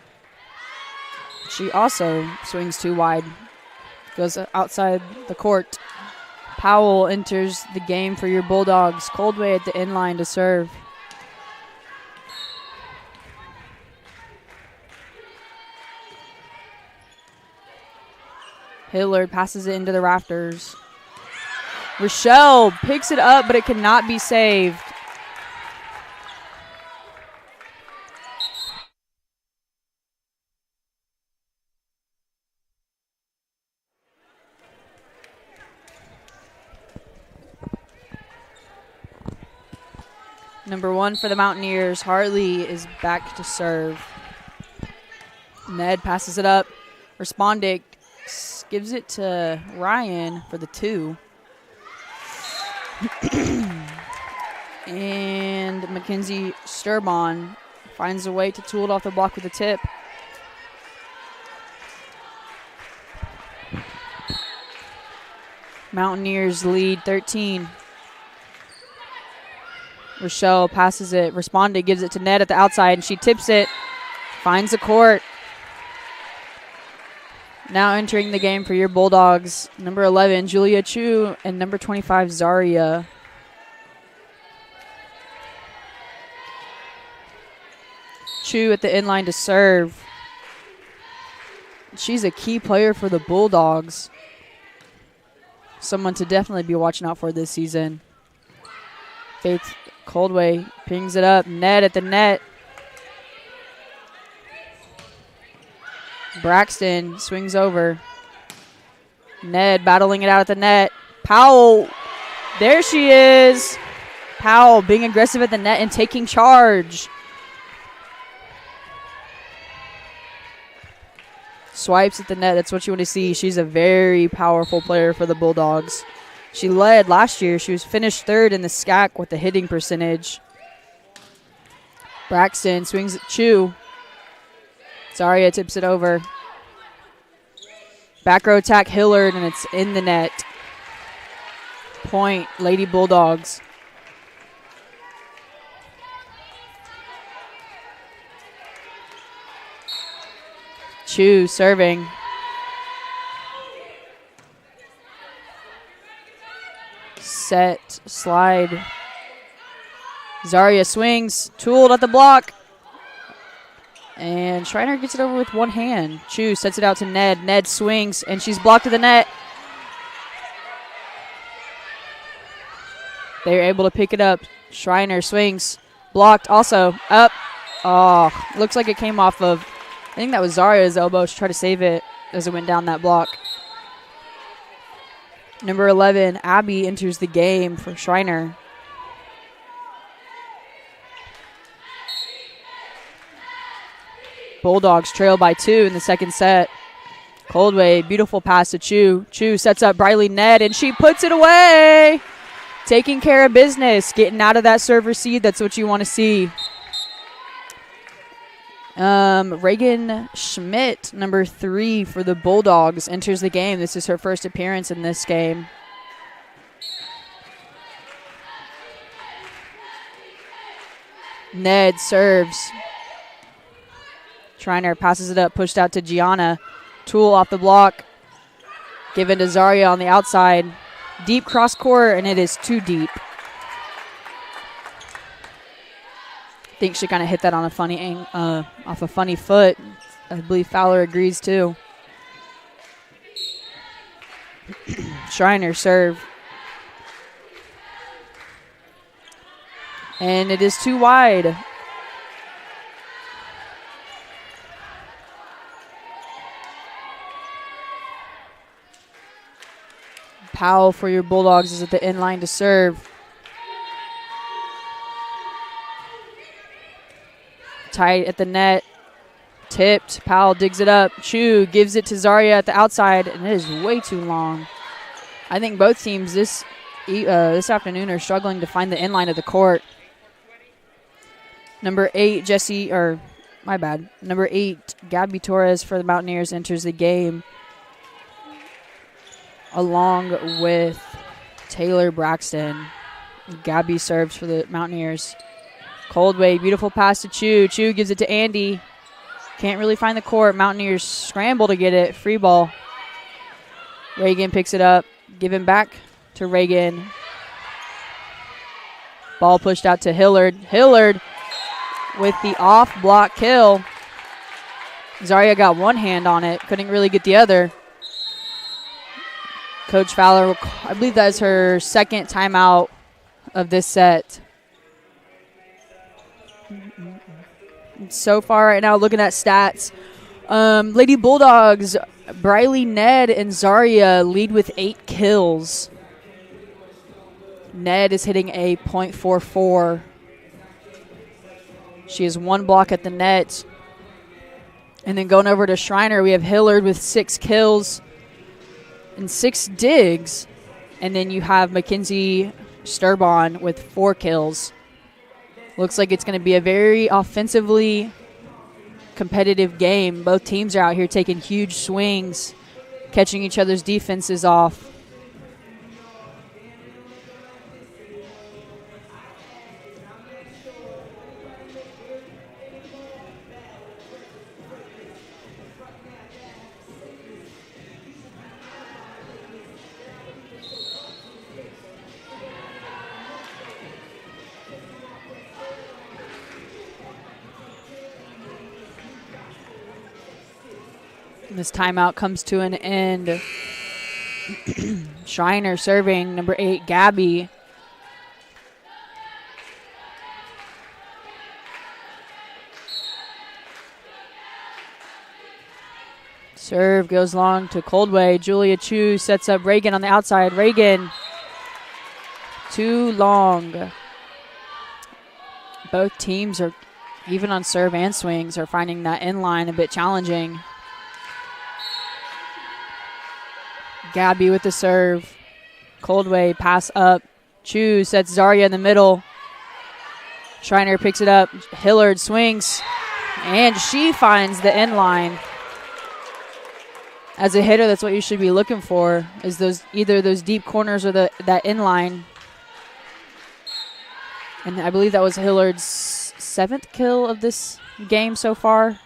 She also swings too wide. Goes outside the court. Powell enters the game for your Bulldogs. Coldway at the inline to serve. Hillard passes it into the rafters. Rochelle picks it up, but it cannot be saved. Number 1 for the Mountaineers, Hartley, is back to serve. Ned passes it up. Respondic gives it to Ryan for the 2. And Mackenzie Sturbon finds a way to tool it off the block with a tip. Mountaineers lead 13. Rochelle passes it. Responded, gives it to Ned at the outside, and she tips it. Finds the court. Now entering the game for your Bulldogs, number 11, Julia Chu, and number 25, Zaria. Chu at the inline to serve. She's a key player for the Bulldogs. Someone to definitely be watching out for this season. Faith Coldway pings it up. Ned at the net. Braxton swings over. Ned battling it out at the net. Powell. There she is. Powell being aggressive at the net and taking charge. Swipes at the net. That's what you want to see. She's a very powerful player for the Bulldogs. She led last year. She was finished third in the SCAC with the hitting percentage. Braxton swings at Chu. Zaria tips it over. Back row attack Hillard, and it's in the net. Point, Lady Bulldogs. Chu serving. Set, slide. Zaria swings, tooled at the block. And Schreiner gets it over with one hand. Chu sets it out to Ned. Ned swings, and she's blocked to the net. They're able to pick it up. Schreiner swings, blocked also, up. Oh, looks like it came off of, I think that was Zaria's elbow. She tried to save it as it went down that block. Number 11, Abby, enters the game for Schreiner. Bulldogs trail by 2 in the second set. Coldway, beautiful pass to Chu. Chu sets up Briley Ned, and she puts it away. Taking care of business, getting out of that server seed. That's what you want to see. Reagan Schmidt, number 3 for the Bulldogs, enters the game. This is her first appearance in this game. Ned serves. Schreiner passes it up, pushed out to Gianna. Tool off the block. Given to Zaria on the outside. Deep cross court, and it is too deep. I think she kind of hit that on a funny off a funny foot. I believe Fowler agrees too. Schreiner serve. And it is too wide. Powell for your Bulldogs is at the inline to serve. Tight at the net. Tipped. Powell digs it up. Chu gives it to Zaria at the outside, and it is way too long. I think both teams this afternoon are struggling to find the inline of the court. Number 8, Number 8, Gabby Torres for the Mountaineers enters the game, along with Taylor Braxton. Gabby serves for the Mountaineers. Coldway, beautiful pass to Chu. Chu gives it to Andy. Can't really find the court. Mountaineers scramble to get it. Free ball. Reagan picks it up. Given back to Reagan. Ball pushed out to Hillard. Hillard with the off-block kill. Zaria got one hand on it. Couldn't really get the other. Coach Fowler, I believe that is her second timeout of this set. So far right now, looking at stats, Lady Bulldogs, Briley Ned and Zaria lead with 8 kills. Ned is hitting a .44. She has 1 block at the net. And then going over to Schreiner, we have Hillard with 6 kills and 6 digs. And then you have Mackenzie Sturbon with 4 kills. Looks like it's going to be a very offensively competitive game. Both teams are out here taking huge swings, catching each other's defenses off. This timeout comes to an end. Schreiner serving, number 8, Gabby. Serve goes long to Coldway. Julia Chu sets up Reagan on the outside. Reagan, too long. Both teams are, even on serve and swings, are finding that inline a bit challenging. Gabby with the serve. Coldway pass up. Chu sets Zarya in the middle. Schreiner picks it up. Hillard swings. And she finds the inline. As a hitter, that's what you should be looking for, is those either those deep corners or that inline. And I believe that was Hillard's 7th kill of this game so far.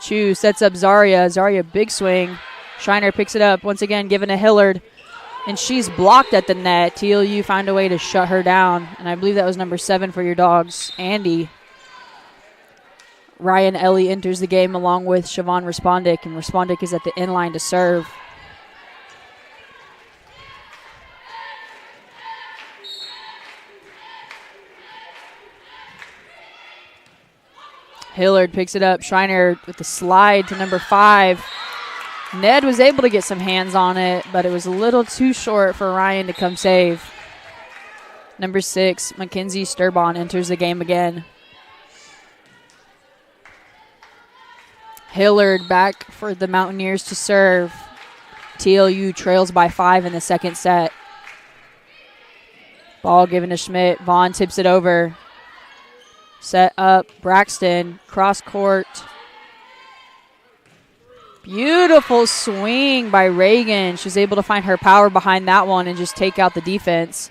Chu sets up Zarya. Zarya, big swing. Schreiner picks it up, once again given to Hillard, and she's blocked at the net. TLU found a way to shut her down, and I believe that was number 7 for your Dogs, Andy. Ryan Ellie enters the game along with Siobhan Respondic, and Respondic is at the inline to serve. Hillard picks it up. Schreiner with the slide to number 5. Ned was able to get some hands on it, but it was a little too short for Ryan to come save. Number 6, Mackenzie Sturbon enters the game again. Hillard back for the Mountaineers to serve. TLU trails by 5 in the second set. Ball given to Schmidt. Vaughn tips it over. Set up Braxton. Cross court. Beautiful swing by Reagan. She's able to find her power behind that one and just take out the defense.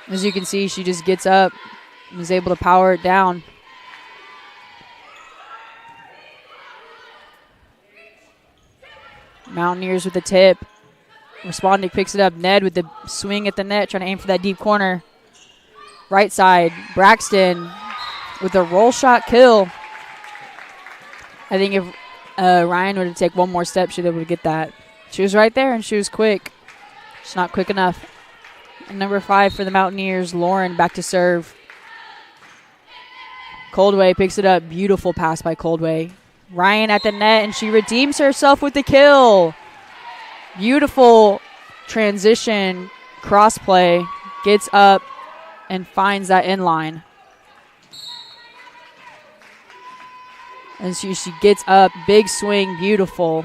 As you can see, she just gets up and is able to power it down. Mountaineers with the tip. Respondic picks it up. Ned with the swing at the net, trying to aim for that deep corner. Right side, Braxton with a roll shot kill. I think if Ryan were to take one more step, she'd be able to get that. She was right there, and she was quick. She's not quick enough. And number 5 for the Mountaineers, Lauren back to serve. Coldway picks it up. Beautiful pass by Coldway. Ryan at the net, and she redeems herself with the kill. Beautiful transition, cross play, gets up and finds that inline. And she gets up, big swing, beautiful.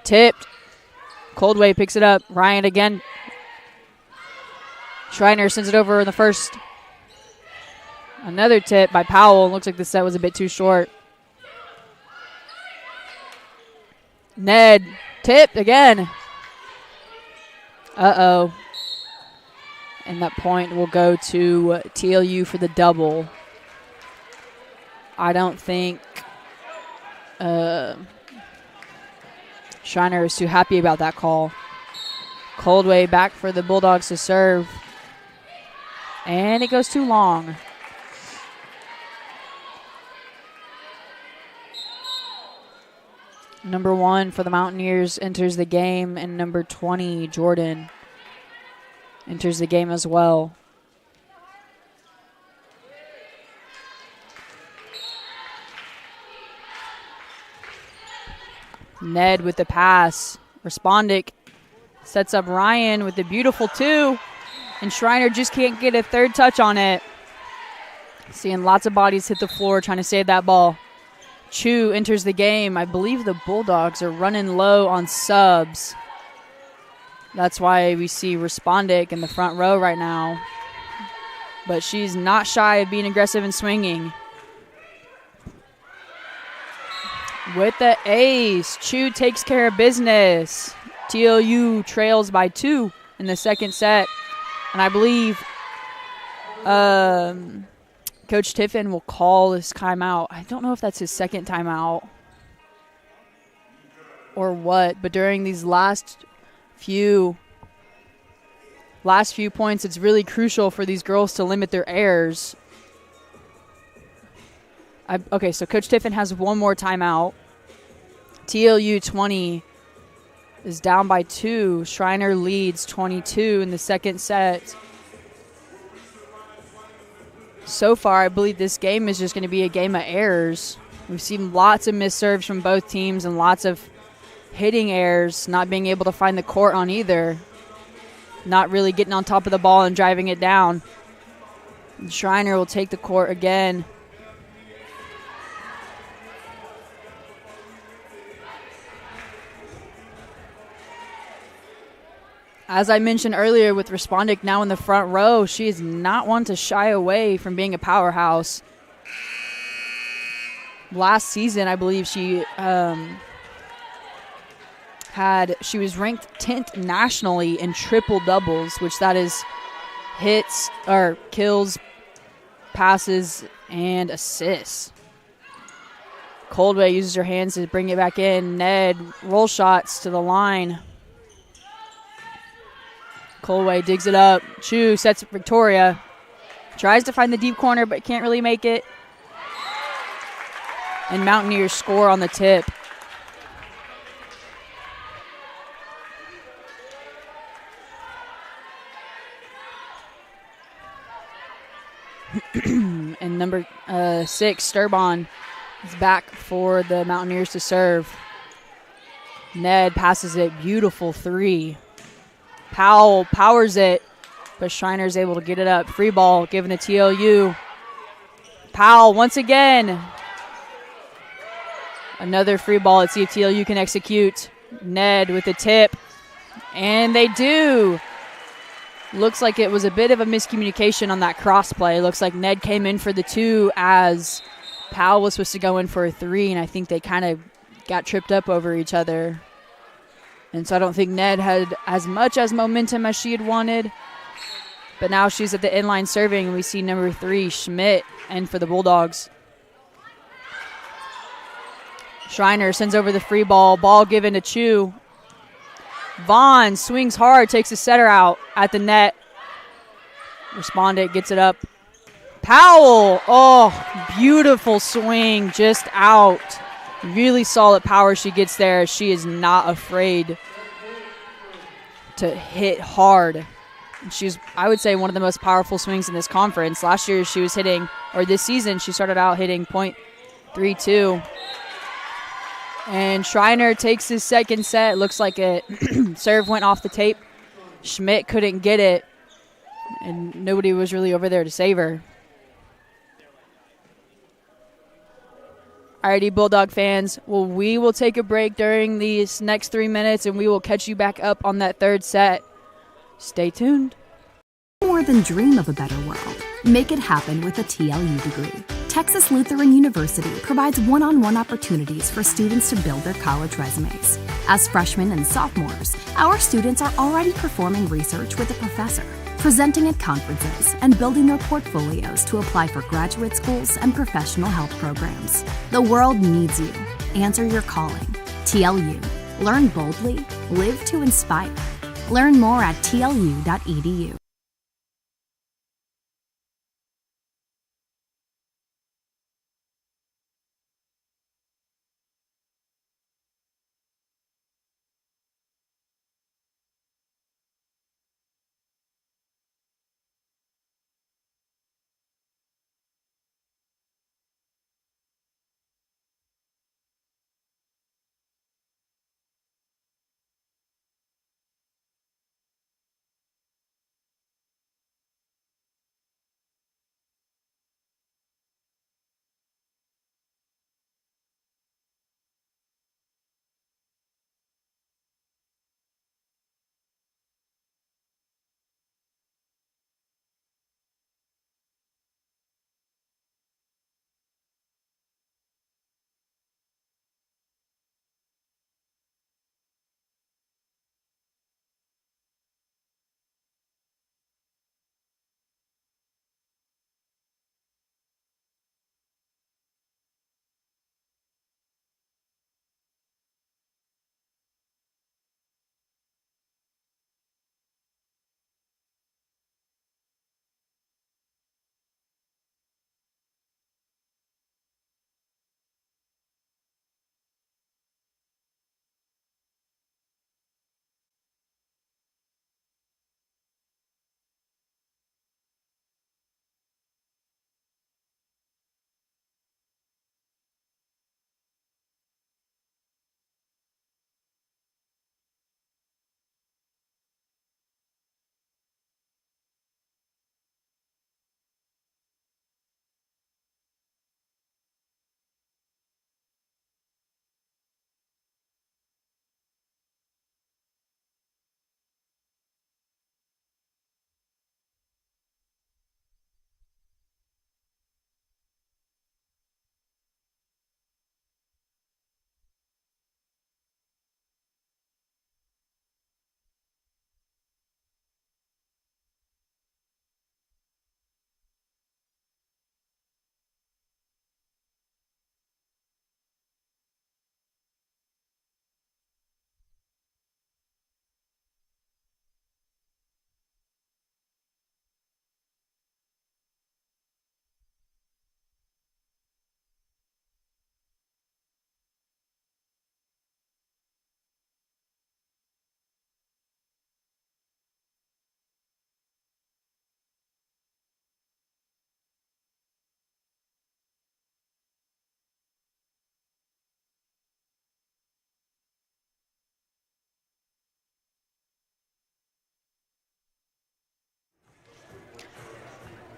Tipped. Coldway picks it up. Ryan again. Schreiner sends it over in the first. Another tip by Powell. Looks like the set was a bit too short. Ned tipped again. Uh-oh. And that point will go to TLU for the double. I don't think Schreiner is too happy about that call. Coldway back for the Bulldogs to serve. And it goes too long. Number 1 for the Mountaineers enters the game, and number 20, Jordan, enters the game as well. Ned with the pass. Respondic sets up Ryan with the beautiful 2, and Schreiner just can't get a third touch on it. Seeing lots of bodies hit the floor trying to save that ball. Chu enters the game. I believe the Bulldogs are running low on subs. That's why we see Respondic in the front row right now. But she's not shy of being aggressive and swinging. With the ace, Chu takes care of business. TLU trails by 2 in the second set. And I believe Coach Tiffin will call this timeout. I don't know if that's his second timeout or what, but during these last few points, it's really crucial for these girls to limit their errors. Okay, so Coach Tiffin has one more timeout. TLU 20 is down by 2. Schreiner leads 22 in the second set. So far, I believe this game is just going to be a game of errors. We've seen lots of missed serves from both teams and lots of hitting errors, not being able to find the court on either. Not really getting on top of the ball and driving it down. And Schreiner will take the court again. As I mentioned earlier with Respondic now in the front row, she is not one to shy away from being a powerhouse. Last season, I believe she was ranked 10th nationally in triple doubles, which that is hits or kills, passes, and assists. Coldway uses her hands to bring it back in. Ned roll shots to the line. Coldway digs it up. Chu sets Victoria. Tries to find the deep corner, but can't really make it. And Mountaineers score on the tip. And number 6, Sturbon, is back for the Mountaineers to serve. Ned passes it. Beautiful 3. Powell powers it, but Schreiner's able to get it up. Free ball given to TLU. Powell once again. Another free ball. Let's see if TLU can execute. Ned with the tip. And they do. Looks like it was a bit of a miscommunication on that cross play. Looks like Ned came in for the 2 as Powell was supposed to go in for a 3, and I think they kind of got tripped up over each other. And so I don't think Ned had as much as momentum as she had wanted. But now she's at the inline serving, and we see number 3, Schmidt, in for the Bulldogs. Schreiner sends over the free ball. Ball given to Chu. Vaughn swings hard, takes the setter out at the net. Respondic gets it up. Powell, oh, beautiful swing, just out. Really solid power she gets there. She is not afraid to hit hard. She's, I would say, one of the most powerful swings in this conference. Last year she was hitting, or this season she started out hitting .32. And Schreiner takes his second set. Looks like a serve went off the tape. Schmidt couldn't get it, and nobody was really over there to save her. Alrighty, Bulldog fans. Well, we will take a break during these next 3 minutes, and we will catch you back up on that third set. Stay tuned. More than dream of a better world. Make it happen with a TLU degree. Texas Lutheran University provides one-on-one opportunities for students to build their college resumes. As freshmen and sophomores, our students are already performing research with a professor, presenting at conferences, and building their portfolios to apply for graduate schools and professional health programs. The world needs you. Answer your calling. TLU. Learn boldly. Live to inspire. Learn more at tlu.edu.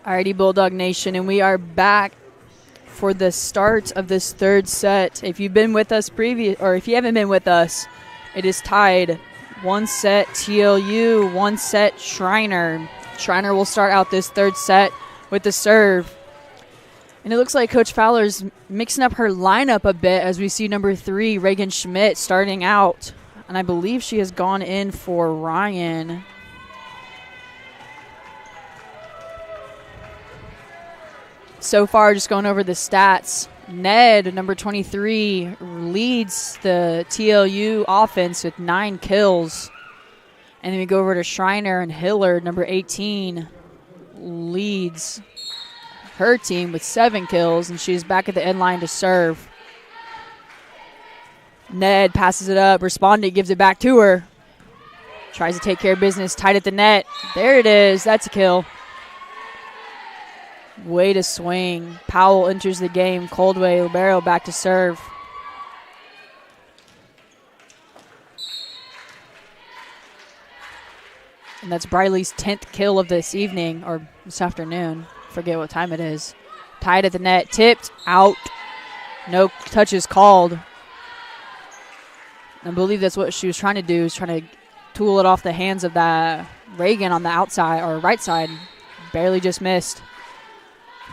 Alrighty, Bulldog Nation, and we are back for the start of this third set. If you've been with us if you haven't been with us, it is tied 1 set TLU, 1 set Schreiner. Schreiner will start out this third set with the serve. And it looks like Coach Fowler's mixing up her lineup a bit as we see number 3, Reagan Schmidt, starting out. And I believe she has gone in for Ryan. So far, just going over the stats, Ned, number 23, leads the TLU offense with 9 kills. And then we go over to Schreiner, and Hillard, number 18, leads her team with 7 kills, and she's back at the end line to serve. Ned passes it up. Respondent gives it back to her. Tries to take care of business, tight at the net. There it is. That's a kill. Way to swing. Powell enters the game. Coldway, libero back to serve. And that's Briley's 10th kill of this evening, or this afternoon. Forget what time it is. Tied at the net. Tipped. Out. No touches called. I believe that's what she was trying to do, is trying to tool it off the hands of that Reagan on the outside, or right side. Barely just missed.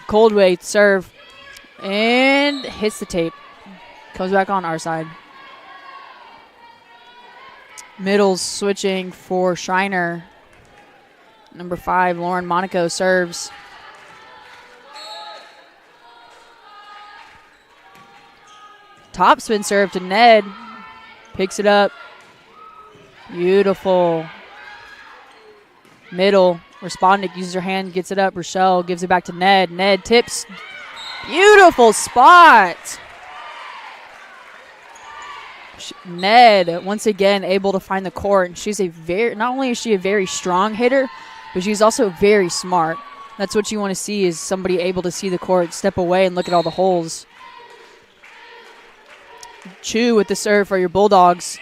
Coldway serve and hits the tape. Comes back on our side. Middles switching for Schreiner. Number 5, Lauren Monaco serves. Topspin serve to Ned. Picks it up. Beautiful. Middle. Respondent uses her hand, gets it up. Rochelle gives it back to Ned. Ned tips. Beautiful spot. Ned, once again, able to find the court. And she's not only is she a very strong hitter, but she's also very smart. That's what you want to see, is somebody able to see the court, step away, and look at all the holes. Chu with the serve for your Bulldogs.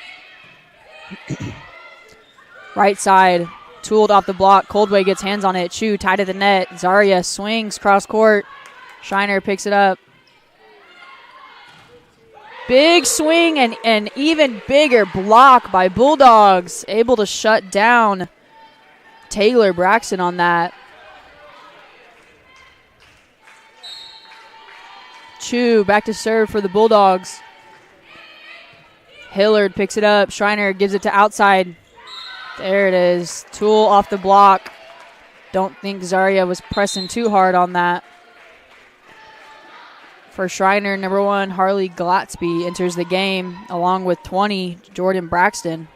Right side. Tooled off the block. Coldway gets hands on it. Chu tied at the net. Zaria swings cross court. Schreiner picks it up. Big swing and an even bigger block by Bulldogs. Able to shut down Taylor Braxton on that. Chu back to serve for the Bulldogs. Hillard picks it up. Schreiner gives it to outside. There it is. Tool off the block. Don't think Zaria was pressing too hard on that. For Schreiner, number 1, Harley Glatsby enters the game, along with 20, Jordan Braxton.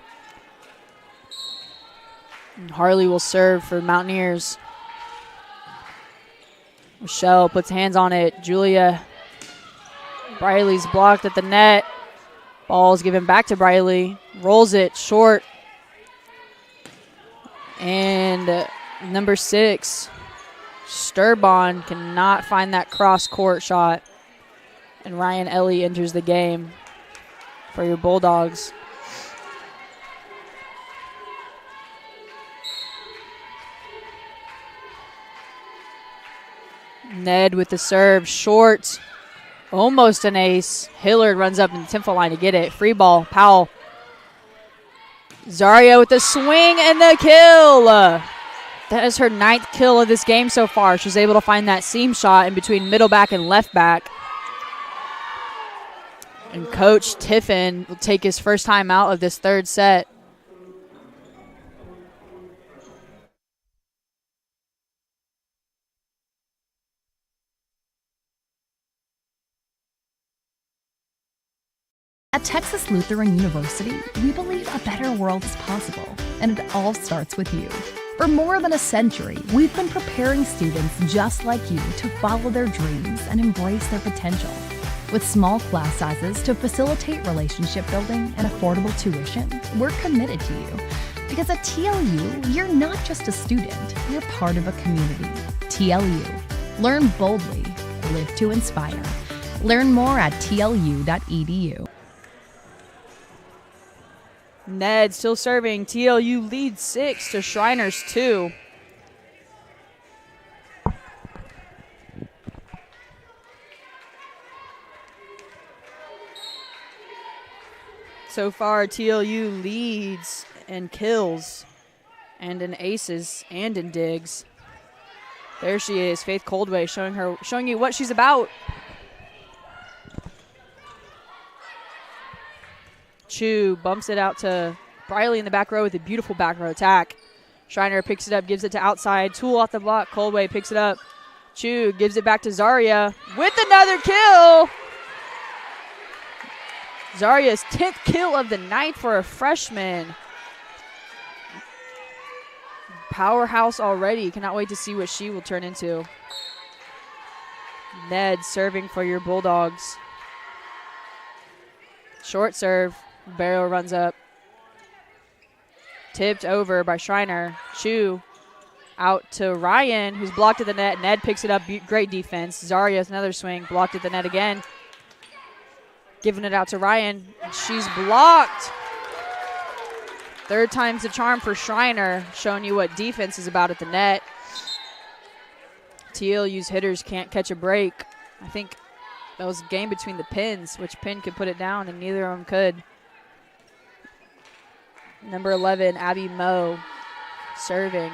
And Harley will serve for Mountaineers. Michelle puts hands on it. Julia. Briley's blocked at the net. Ball's given back to Briley. Rolls it short. And number 6, Sturbon, cannot find that cross-court shot. And Ryan Ellie enters the game for your Bulldogs. Ned with the serve, short. Almost an ace. Hillard runs up in the 10-foot line to get it. Free ball, Powell. Zaria with the swing and the kill. That is her 9th kill of this game so far. She's able to find that seam shot in between middle back and left back. And Coach Tiffin will take his first time out of this third set. At Texas Lutheran University, we believe a better world is possible, and it all starts with you. For more than a century, we've been preparing students just like you to follow their dreams and embrace their potential. With small class sizes to facilitate relationship building and affordable tuition, we're committed to you. Because at TLU, you're not just a student, you're part of a community. TLU. Learn boldly, live to inspire. Learn more at tlu.edu. Ned still serving. TLU leads 6 to Shriners 2. So far, TLU leads in kills and in aces and in digs. There she is, Faith Coldway, showing you what she's about. Chu bumps it out to Briley in the back row with a beautiful back row attack. Schreiner picks it up, gives it to outside. Tool off the block. Coldway picks it up. Chu gives it back to Zaria with another kill. Zaria's 10th kill of the night for a freshman. Powerhouse already. Cannot wait to see what she will turn into. Ned serving for your Bulldogs. Short serve. Barrow runs up. Tipped over by Schreiner. Chu out to Ryan, who's blocked at the net. Ned picks it up. Great defense. Zaria, another swing. Blocked at the net again. Giving it out to Ryan. She's blocked. Third time's the charm for Schreiner, showing you what defense is about at the net. TLU's hitters can't catch a break. I think that was a game between the pins. Which pin could put it down, and neither of them could. Number 11, Abby Moe, serving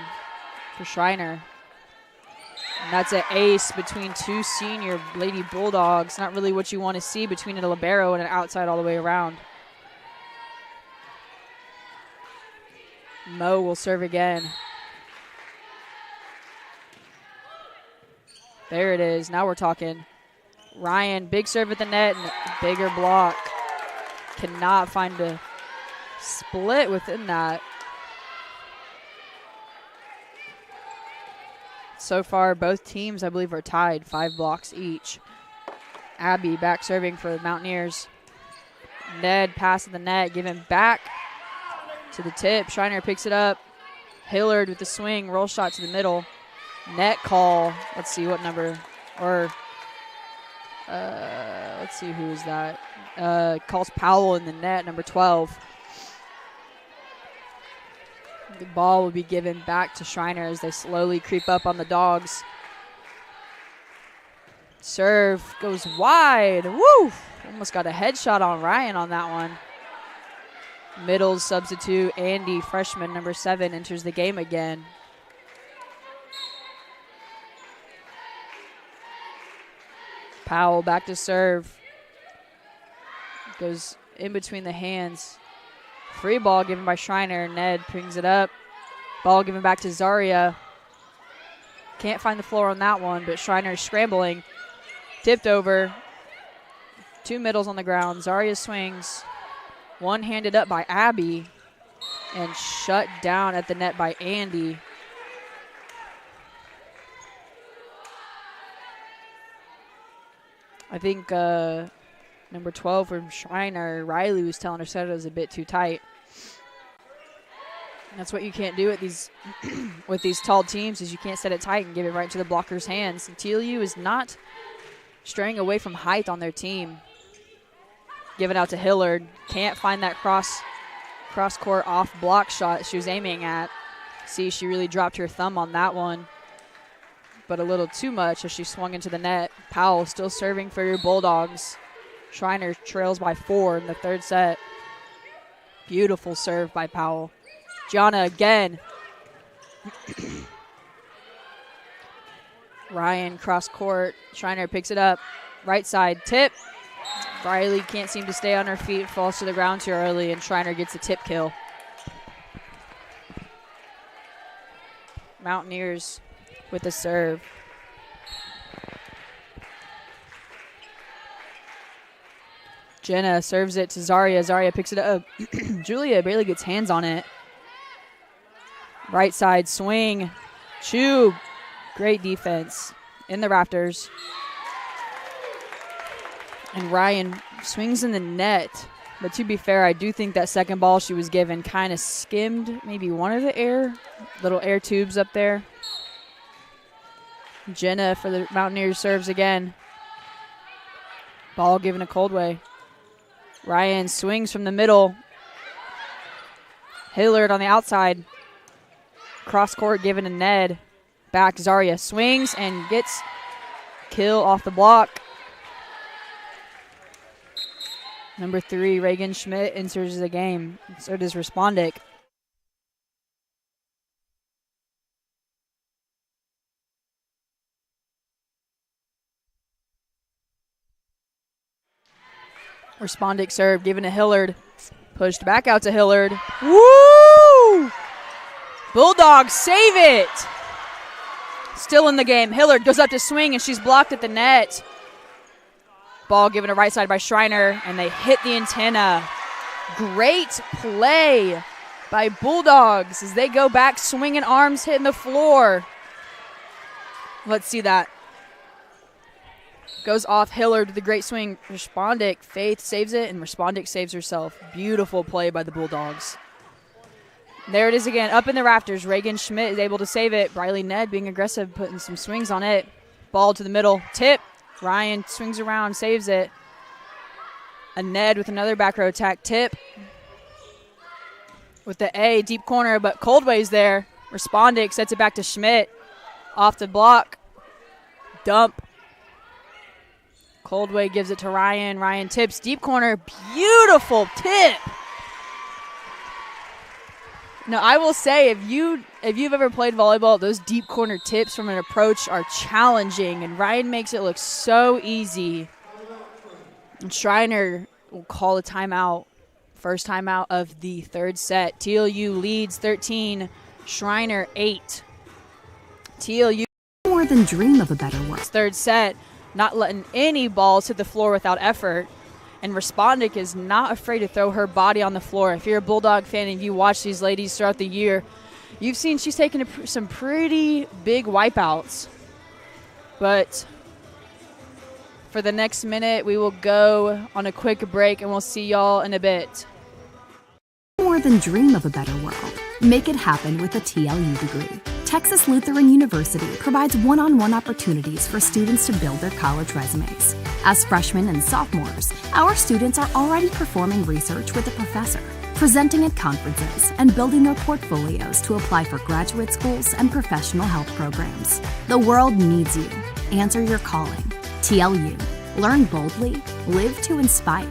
for Schreiner. And that's an ace between two senior Lady Bulldogs. Not really what you want to see between a libero and an outside all the way around. Moe will serve again. There it is. Now we're talking. Ryan, big serve at the net and a bigger block. Cannot find a split within that. So far, both teams, I believe, are tied, 5 blocks each. Abby back serving for the Mountaineers. Ned passing the net, giving back to the tip. Schreiner picks it up. Hillard with the swing, roll shot to the middle. Net call. Let's see what number, or let's see who is that. Calls Powell in the net, number 12. The ball will be given back to Schreiner as they slowly creep up on the Dogs. Serve goes wide. Woo! Almost got a headshot on Ryan on that one. Middle substitute Andy, freshman number 7, enters the game again. Powell back to serve. Goes in between the hands. Free ball given by Schreiner. Ned brings it up. Ball given back to Zaria. Can't find the floor on that one, but Schreiner scrambling. Tipped over. 2 middles on the ground. Zaria swings. One-handed up by Abby. And shut down at the net by Andy. I think number 12 from Schreiner, Riley, was telling her set it was a bit too tight. And that's what you can't do at these with these tall teams, is you can't set it tight and give it right into the blocker's hands. And TLU is not straying away from height on their team. Give it out to Hillard. Can't find that cross-court off-block shot she was aiming at. See, she really dropped her thumb on that one, but a little too much as she swung into the net. Powell still serving for your Bulldogs. Schreiner trails by 4 in the 3rd set. Beautiful serve by Powell. Gianna again. Ryan cross court. Schreiner picks it up. Right side tip. Riley can't seem to stay on her feet. Falls to the ground too early, and Schreiner gets a tip kill. Mountaineers with a serve. Jenna serves it to Zaria. Zaria picks it up. Julia barely gets hands on it. Right side swing. Chu. Great defense in the rafters. And Ryan swings in the net. But to be fair, I do think that second ball she was given kind of skimmed maybe one of the little air tubes up there. Jenna for the Mountaineers serves again. Ball given to Coldway. Ryan swings from the middle. Hillard on the outside. Cross court given to Ned. Back Zaria swings and gets kill off the block. Number 3, Reagan Schmidt enters the game. So does Respondic. Respondic serve, given to Hillard. Pushed back out to Hillard. Woo! Bulldogs save it. Still in the game. Hillard goes up to swing, and she's blocked at the net. Ball given to right side by Schreiner, and they hit the antenna. Great play by Bulldogs as they go back, swinging arms, hitting the floor. Let's see that. Goes off Hillard with the great swing. Respondic, Faith saves it, and Respondic saves herself. Beautiful play by the Bulldogs. There it is again, up in the rafters. Reagan Schmidt is able to save it. Briley Ned being aggressive, putting some swings on it. Ball to the middle, tip. Ryan swings around, saves it. A Ned with another back row attack, tip. With the A, deep corner, but Coldway's there. Respondic sets it back to Schmidt. Off the block. Dump. Coldway gives it to Ryan. Ryan tips, deep corner. Beautiful tip. Now, I will say, if you've ever played volleyball, those deep corner tips from an approach are challenging, and Ryan makes it look so easy. And Schreiner will call a timeout. First timeout of the third set. TLU leads 13, Schreiner 8. TLU More than dream of a better world. third set, not letting any balls hit the floor without effort. And Respondic is not afraid to throw her body on the floor. If you're a Bulldog fan and you watch these ladies throughout the year, you've seen she's taken some pretty big wipeouts. But for the next minute, we will go on a quick break, and we'll see y'all in a bit. More than dream of a better world. Make it happen with a TLU degree. Texas Lutheran University provides one-on-one opportunities for students to build their college resumes. As freshmen and sophomores, our students are already performing research with a professor, presenting at conferences, and building their portfolios to apply for graduate schools and professional health programs. The world needs you. Answer your calling. TLU. Learn boldly. Live to inspire.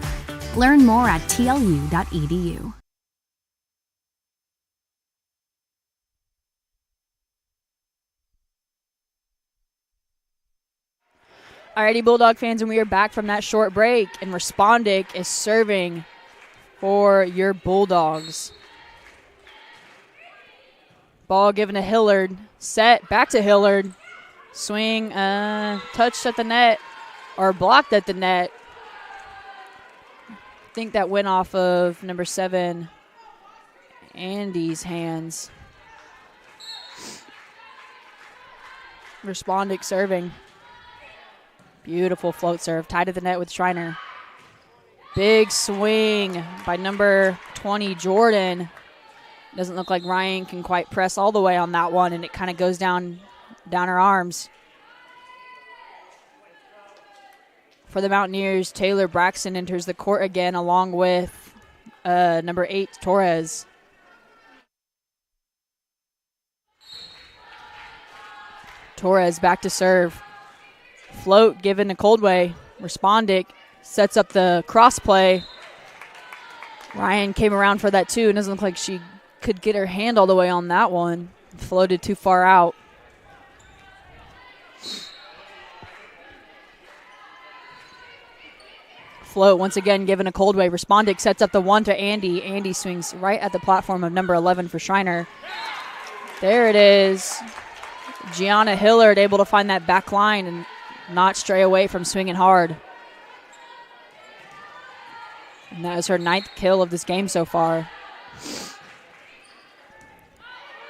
Learn more at tlu.edu. Alrighty, Bulldog fans, and we are back from that short break, and Respondic is serving for your Bulldogs. Ball given to Hillard. Set, back to Hillard. Swing, touched at the net, or blocked at the net. I think that went off of number 7, Andy's hands. Respondic serving. Beautiful float serve. Tied at the net with Schreiner. Big swing by number 20, Jordan. Doesn't look like Ryan can quite press all the way on that one, and it kind of goes down her arms. For the Mountaineers, Taylor Braxton enters the court again along with number 8, Torres. Torres back to serve. Float given to Coldway. Respondic sets up the cross play. Ryan came around for that too. It doesn't look like she could get her hand all the way on that one. Floated too far out. Float once again given to Coldway. Respondic sets up the one to Andy. Andy swings right at the platform of number 11 for Schreiner. There it is. Gianna Hillard able to find that back line and not stray away from swinging hard. And that is her 9th kill of this game so far.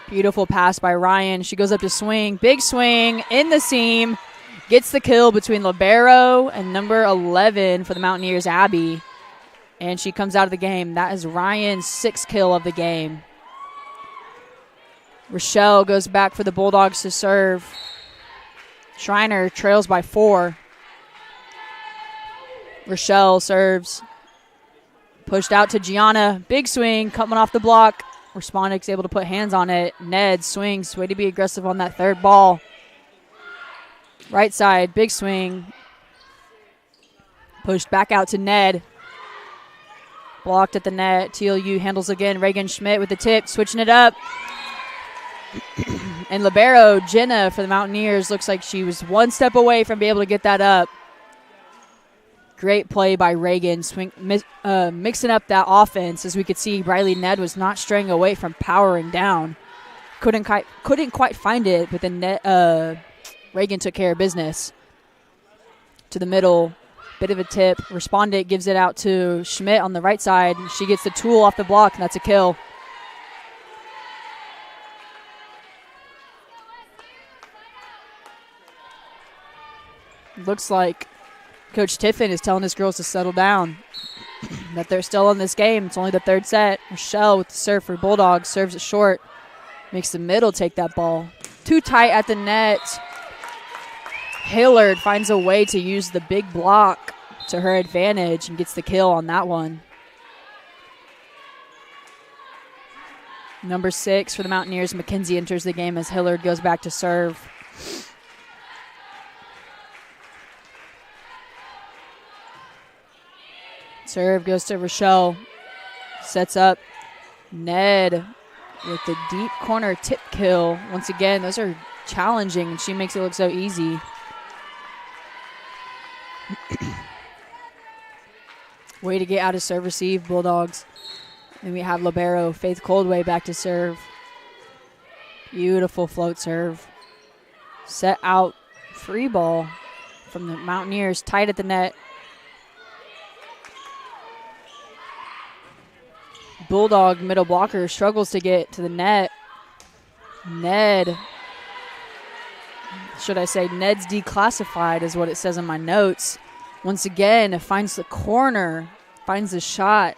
Beautiful pass by Ryan. She goes up to swing. Big swing in the seam. Gets the kill between libero and number 11 for the Mountaineers, Abby. And she comes out of the game. That is Ryan's 6th kill of the game. Rochelle goes back for the Bulldogs to serve. Schreiner trails by 4. Rochelle serves. Pushed out to Gianna. Big swing, coming off the block. Respondic's able to put hands on it. Ned swings. Way to be aggressive on that third ball. Right side, big swing. Pushed back out to Ned. Blocked at the net. TLU handles again. Reagan Schmidt with the tip, switching it up. And libero Jenna for the Mountaineers looks like she was one step away from being able to get that up. Great play by Reagan, mixing up that offense. As we could see, Briley Ned was not straying away from powering down. Couldn't quite find it, but then Reagan took care of business. To the middle, bit of a tip. Respondent gives it out to Schmidt on the right side. She gets the tool off the block, and that's a kill. Looks like Coach Tiffin is telling his girls to settle down, that they're still in this game. It's only the third set. Rochelle with the serve for Bulldogs, serves it short. Makes the middle take that ball. Too tight at the net. Hillard finds a way to use the big block to her advantage and gets the kill on that one. Number 6 for the Mountaineers, McKenzie enters the game as Hillard goes back to serve. Serve goes to Rochelle. Sets up Ned with the deep corner tip kill. Once again, those are challenging, and she makes it look so easy. Way to get out of serve receive, Bulldogs. And we have libero Faith Coldway back to serve. Beautiful float serve. Set out free ball from the Mountaineers, tight at the net. Bulldog middle blocker struggles to get to the net. Ned, should I say Ned's declassified is what it says in my notes. Once again, finds the corner, finds the shot.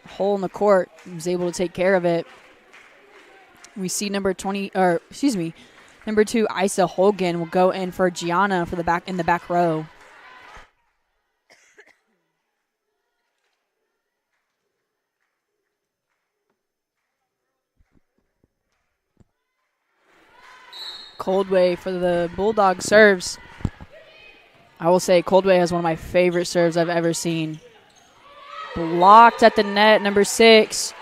Hole in the court, was able to take care of it. We see number 2, Isa Hogan will go in for Gianna for the back in the back row. Coldway for the Bulldog serves. I will say Coldway has one of my favorite serves I've ever seen. Blocked at the net, number 6.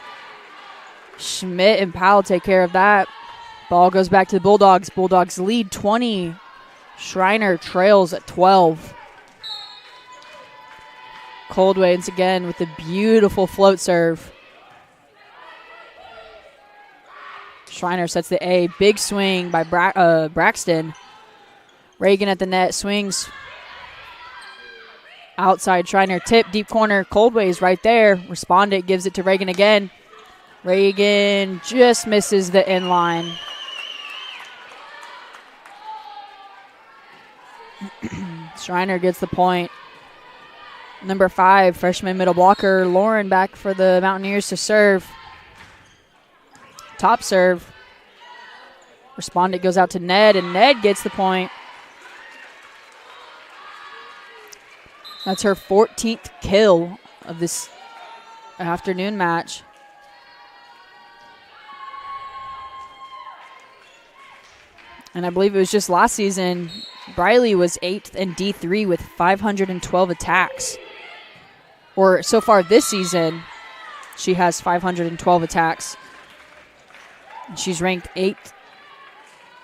Schmidt and Powell take care of that. Ball goes back to the Bulldogs. Bulldogs lead 20. Schreiner trails at 12. Coldway once again with the beautiful float serve. Schreiner sets the A. Big swing by Braxton. Reagan at the net, swings. Outside Schreiner tip, deep corner. Coldway is right there. Respondent gives it to Reagan again. Reagan just misses the inline. Schreiner gets the point. Number 5, freshman middle blocker, Lauren back for the Mountaineers to serve. Top serve. Respondent goes out to Ned, and Ned gets the point. That's her 14th kill of this afternoon match. And I believe it was just last season, Briley was 8th in D3 with 512 attacks. Or so far this season, she has 512 attacks. She's ranked 8th,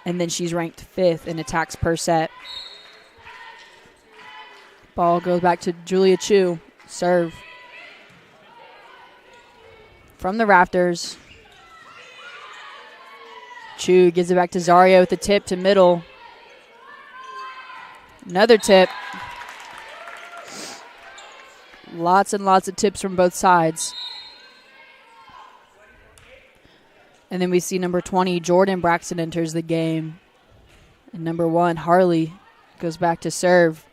and then she's ranked 5th in attacks per set. Ball goes back to Julia Chu. Serve. From the rafters. Chu gives it back to Zaria with the tip to middle. Another tip. Lots and lots of tips from both sides. And then we see number 20, Jordan Braxton, enters the game. And number 1, Harley, goes back to serve.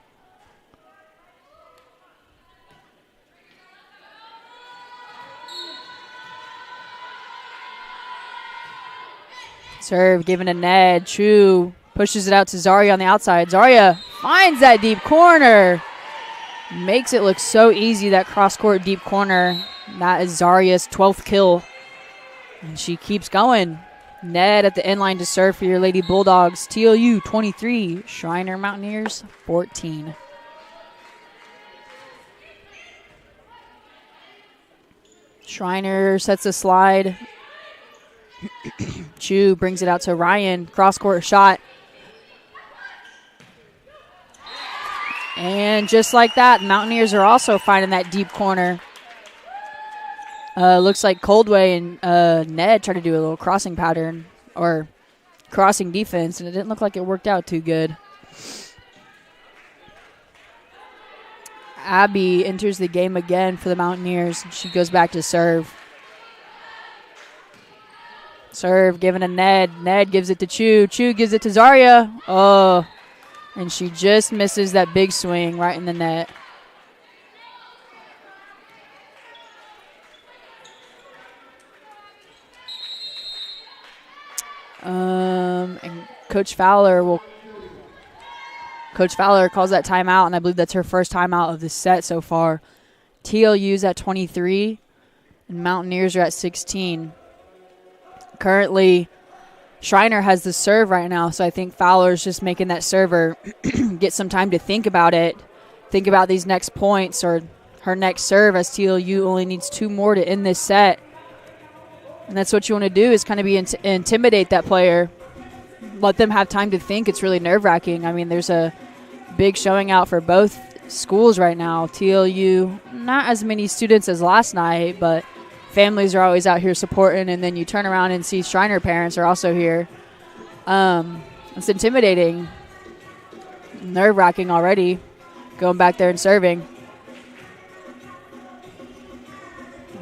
Serve given to Ned. Chu pushes it out to Zaria on the outside. Zaria finds that deep corner. Makes it look so easy, that cross-court deep corner. That is Zaria's 12th kill. And she keeps going. Ned at the end line to serve for your Lady Bulldogs. TLU 23, Schreiner Mountaineers 14. Schreiner sets a slide. Chu brings it out to Ryan. Cross-court shot. And just like that, Mountaineers are also finding that deep corner. Looks like Coldway and Ned tried to do a little crossing pattern or crossing defense, and it didn't look like it worked out too good. Abby enters the game again for the Mountaineers. She goes back to serve. Serve given to Ned. Ned gives it to Chu. Chu gives it to Zaria. Oh, and she just misses that big swing right in the net. And Coach Fowler calls that timeout, and I believe that's her first timeout of the set so far. TLU's at 23, and Mountaineers are at 16. Currently, Schreiner has the serve right now, so I think Fowler's just making that server get some time to think about it, think about these next points or her next serve, as TLU only needs 2 more to end this set. And that's what you want to do, is kind of intimidate that player. Let them have time to think. It's really nerve-wracking. I mean, there's a big showing out for both schools right now. TLU, not as many students as last night, but families are always out here supporting, and then you turn around and see Schreiner parents are also here. It's intimidating, nerve-wracking already, going back there and serving.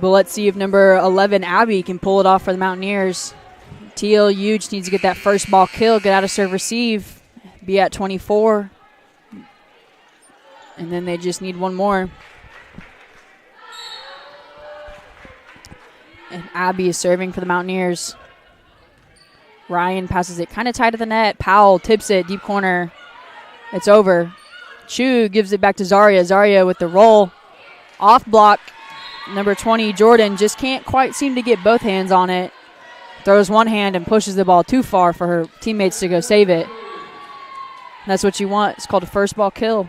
But let's see if number 11, Abby, can pull it off for the Mountaineers. TLU just needs to get that first ball kill, get out of serve receive, be at 24. And then they just need one more. And Abby is serving for the Mountaineers. Ryan passes it kind of tight to the net. Powell tips it, deep corner. It's over. Chu gives it back to Zaria. Zaria with the roll. Off block. Number 20, Jordan, just can't quite seem to get both hands on it. Throws one hand and pushes the ball too far for her teammates to go save it. That's what you want. It's called a first ball kill.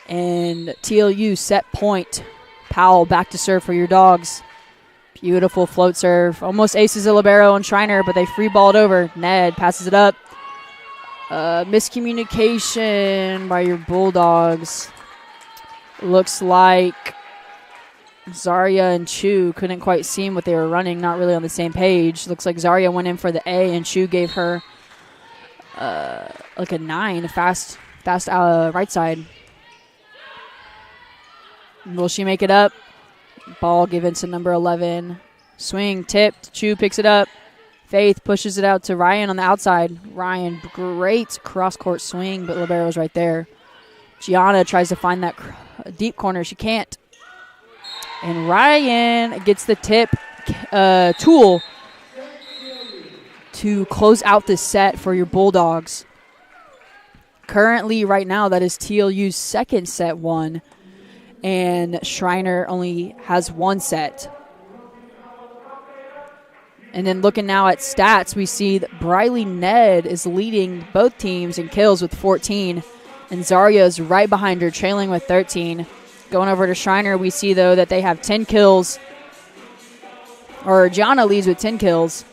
And TLU set point. Powell back to serve for your Dogs. Beautiful float serve. Almost aces a libero and Schreiner, but they free balled over. Ned passes it up. Miscommunication by your Bulldogs. Looks like Zaria and Chu couldn't quite see what they were running, not really on the same page. Looks like Zaria went in for the A, and Chu gave her like a 9, a fast right side. Will she make it up? Ball given to number 11. Swing, tipped. Chu picks it up. Faith pushes it out to Ryan on the outside. Ryan, great cross-court swing, but libero's right there. Gianna tries to find that deep corner. She can't. And Ryan gets the tip tool to close out this set for your Bulldogs. Currently, right now, that is TLU's second set won. And Schreiner only has 1 set. And then looking now at stats, we see that Briley Ned is leading both teams in kills with 14. And Zaria is right behind her, trailing with 13. Going over to Schreiner, we see, though, that they have 10 kills. Or Gianna leads with 10 kills.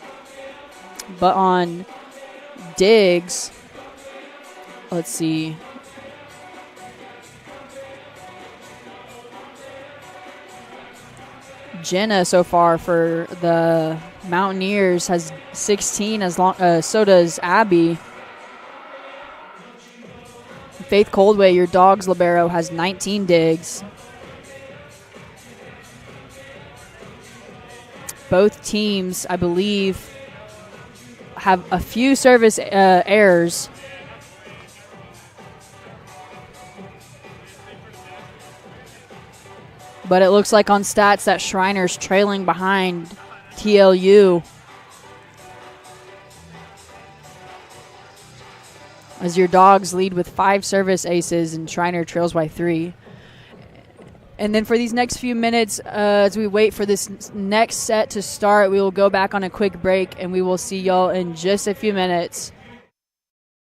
But on digs, let's see. Jenna so far for the Mountaineers has 16, so does Abby. Faith Coldway, your Dogs libero, has 19 digs. Both teams, I believe, have a few service errors. But it looks like on stats that Schreiner's trailing behind TLU. As your Dogs lead with 5 service aces and Schreiner trails by 3. And then for these next few minutes, as we wait for this next set to start, we will go back on a quick break, and we will see y'all in just a few minutes.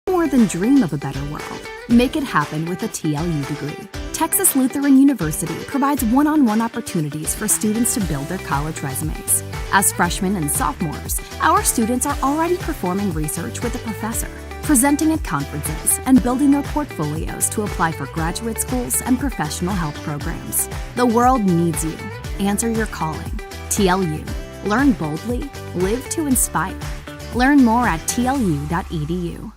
More than dream of a better world. Make it happen with a TLU degree. Texas Lutheran University provides one-on-one opportunities for students to build their college resumes. As freshmen and sophomores, our students are already performing research with a professor, presenting at conferences, and building their portfolios to apply for graduate schools and professional health programs. The world needs you. Answer your calling. TLU. Learn boldly. Live to inspire. Learn more at tlu.edu.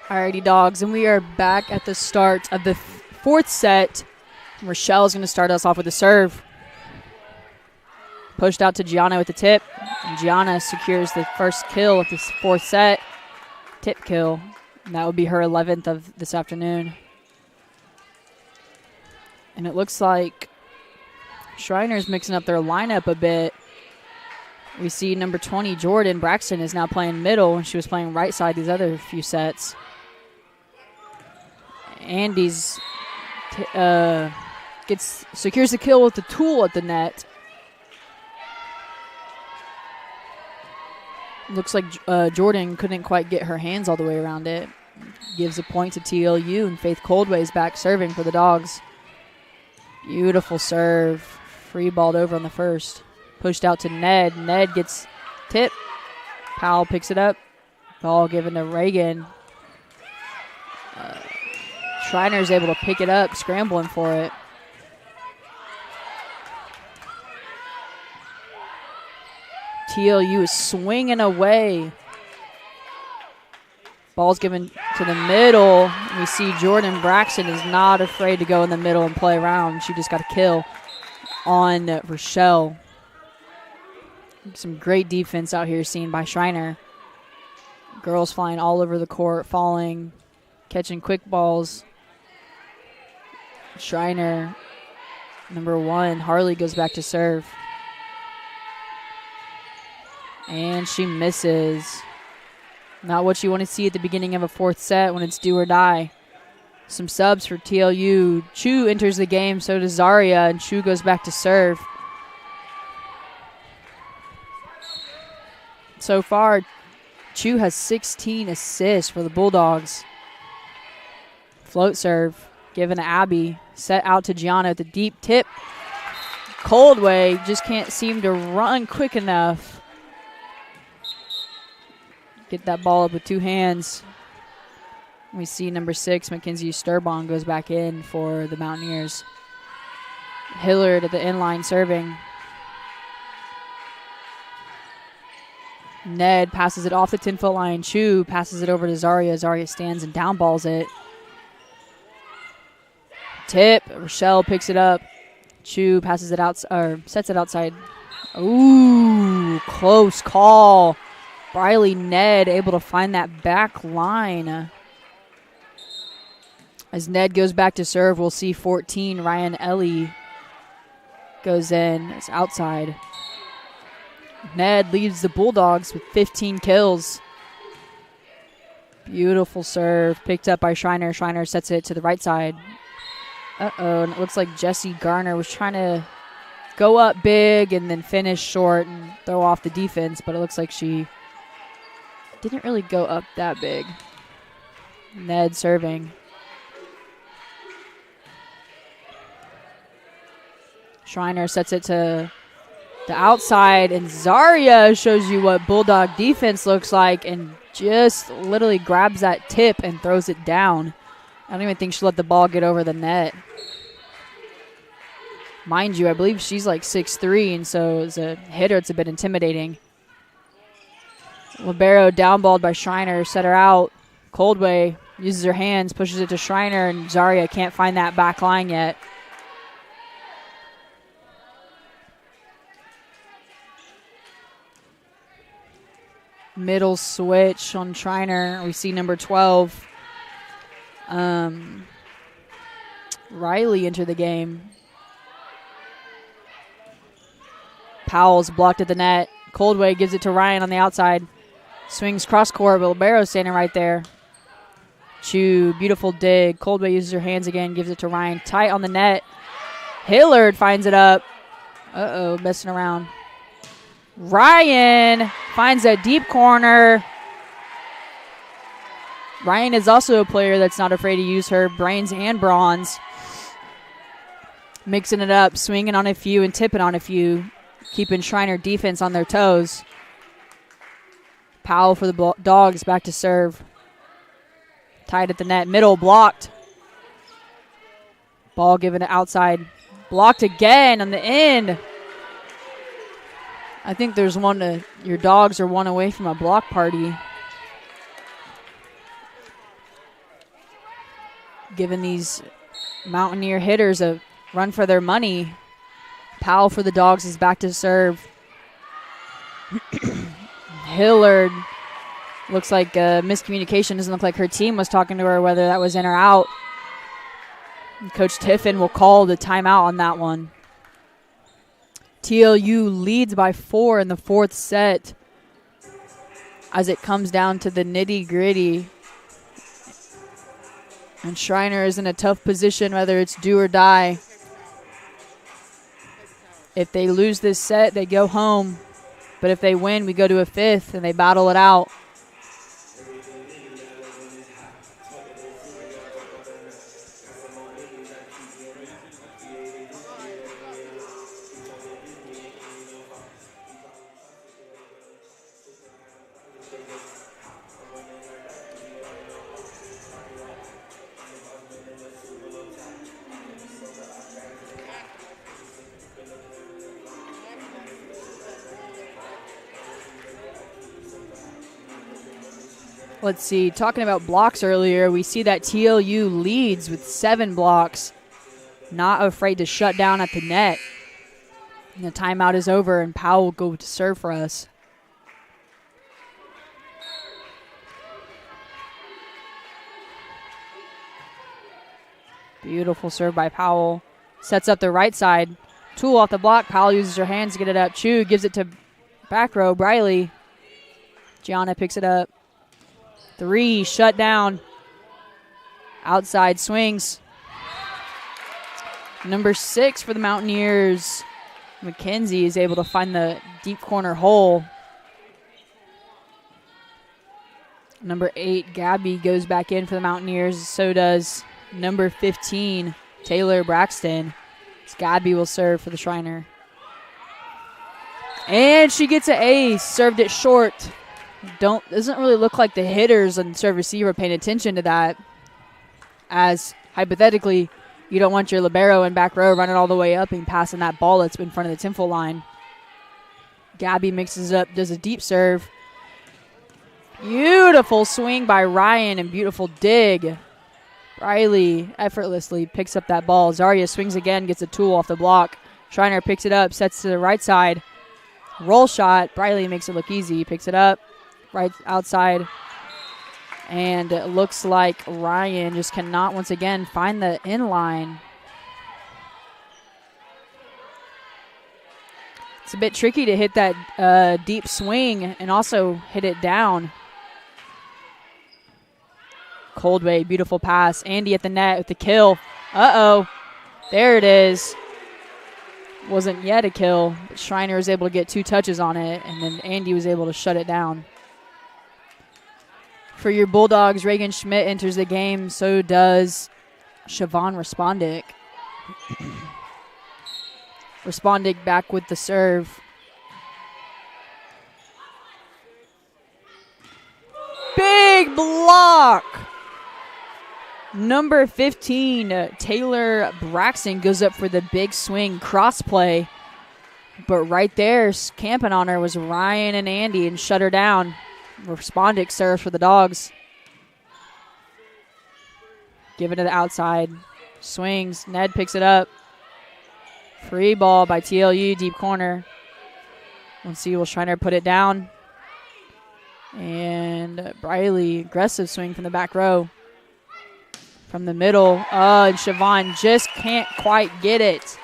Alrighty, dogs, and we are back at the start of the fourth set. Rochelle's going to start us off with a serve. Pushed out to Gianna with the tip. And Gianna secures the first kill of this fourth set. Tip kill. And that would be her 11th of this afternoon. And it looks like Schreiner's mixing up their lineup a bit. We see number 20, Jordan Braxton, is now playing middle, and she was playing right side these other few sets. Andy's secures the kill with the tool at the net. Looks like Jordan couldn't quite get her hands all the way around it. Gives a point to TLU, and Faith Coldway is back serving for the Dogs. Beautiful serve. Free balled over on the first. Pushed out to Ned. Ned gets tip. Powell picks it up. Ball given to Reagan. Schreiner's able to pick it up, scrambling for it. TLU is swinging away. Ball's given to the middle. We see Jordan Braxton is not afraid to go in the middle and play around. She just got a kill on Rochelle. Some great defense out here seen by Schreiner. Girls flying all over the court, falling, catching quick balls. Schreiner, number 1, Harley goes back to serve. And she misses. Not what you want to see at the beginning of a fourth set when it's do or die. Some subs for TLU. Chu enters the game, so does Zaria, and Chu goes back to serve. So far, Chu has 16 assists for the Bulldogs. Float serve given to Abby. Set out to Gianna at the deep tip. Coldway just can't seem to run quick enough. Get that ball up with two hands. We see number 6, Mackenzie Sturbon, goes back in for the Mountaineers. Hillard at the inline serving. Ned passes it off the 10-foot line. Chu passes it over to Zaria. Zaria stands and downballs it. Tip. Rochelle picks it up. Chu passes it out, or sets it outside. Ooh, close call. Briley Ned able to find that back line. As Ned goes back to serve, we'll see 14, Ryan Ellie goes in. It's outside. Ned leads the Bulldogs with 15 kills. Beautiful serve. Picked up by Schreiner. Schreiner sets it to the right side. Uh-oh, and it looks like Jessie Garner was trying to go up big and then finish short and throw off the defense, but it looks like she didn't really go up that big. Ned serving. Schreiner sets it to the outside, and Zaria shows you what Bulldog defense looks like and just literally grabs that tip and throws it down. I don't even think she'll let the ball get over the net. Mind you, I believe she's like 6'3", and so as a hitter, it's a bit intimidating. Libero downballed by Schreiner, set her out. Coldway uses her hands, pushes it to Schreiner, and Zaria can't find that back line yet. Middle switch on Schreiner. We see number 12. Riley enter the game. Powell's blocked at the net. Coldway gives it to Ryan on the outside. Swings cross court, but Libero's standing right there. Chu, beautiful dig. Coldway uses her hands again, gives it to Ryan. Tight on the net. Hillard finds it up. Uh-oh, messing around. Ryan finds a deep corner. Ryan is also a player that's not afraid to use her brains and brawns. Mixing it up, swinging on a few and tipping on a few, keeping Schreiner defense on their toes. Powell for the Dogs, back to serve. Tied at the net, middle blocked. Ball given to outside. Blocked again on the end. I think there's your Dogs are one away from a block party. Giving these Mountaineer hitters a run for their money. Powell for the Dogs is back to serve. Hillard looks like miscommunication. Doesn't look like her team was talking to her, whether that was in or out. Coach Tiffin will call the timeout on that one. TLU leads by 4 in the fourth set as it comes down to the nitty-gritty. And Schreiner is in a tough position, whether it's do or die. If they lose this set, they go home. But if they win, we go to a fifth and they battle it out. Let's see, talking about blocks earlier, we see that TLU leads with 7 blocks. Not afraid to shut down at the net. And the timeout is over, and Powell will go to serve for us. Beautiful serve by Powell. Sets up the right side. Tool off the block. Powell uses her hands to get it up. Chu gives it to back row, Briley. Gianna picks it up. 3, shut down. Outside swings. Number 6 for the Mountaineers. Mackenzie is able to find the deep corner hole. Number 8, Gabby, goes back in for the Mountaineers. So does number 15, Taylor Braxton. Gabby will serve for the Schreiner. And she gets an ace. Served it short. Doesn't really look like the hitters and serve receiver paying attention to that. As hypothetically, you don't want your libero in back row running all the way up and passing that ball that's in front of the 10-foot line. Gabby mixes up, does a deep serve. Beautiful swing by Ryan and beautiful dig. Riley effortlessly picks up that ball. Zarya swings again, gets a tool off the block. Schreiner picks it up, sets to the right side. Roll shot. Riley makes it look easy. Picks it up, right outside. And it looks like Ryan just cannot once again find the inline. It's a bit tricky to hit that deep swing and also hit it down. Coldway, beautiful pass. Andy at the net with the kill. Uh-oh. There it is. Wasn't yet a kill, but Schreiner was able to get 2 touches on it, and then Andy was able to shut it down. For your Bulldogs, Reagan Schmidt enters the game. So does Siobhan Respondic. Respondic back with the serve. Big block! Number 15, Taylor Braxton goes up for the big swing cross play. But right there, camping on her was Ryan and Andy and shut her down. Respondic serves for the Dogs. Give it to the outside. Swings. Ned picks it up. Free ball by TLU, deep corner. Let's see, will Schreiner put it down? And Briley, aggressive swing from the back row. From the middle. And Siobhan just can't quite get it.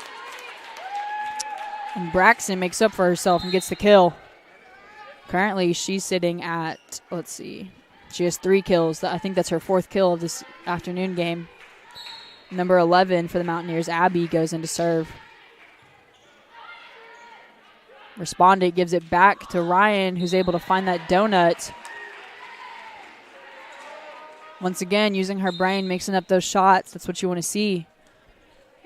And Braxton makes up for herself and gets the kill. Currently, she's sitting at, let's see, she has 3 kills. I think that's her 4th kill of this afternoon game. Number 11 for the Mountaineers, Abby, goes in to serve. Respondic gives it back to Ryan, who's able to find that donut. Once again, using her brain, mixing up those shots. That's what you want to see,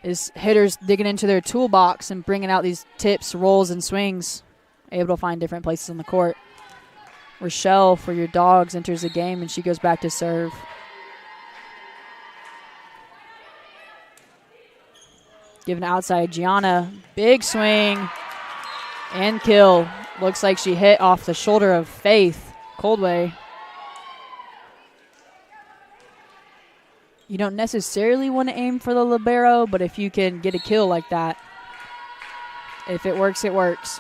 is hitters digging into their toolbox and bringing out these tips, rolls, and swings, able to find different places on the court. Rochelle, for your Dogs, enters the game, and she goes back to serve. Given outside, Gianna, big swing and kill. Looks like she hit off the shoulder of Faith Coldway. You don't necessarily want to aim for the libero, but if you can get a kill like that, if it works, it works.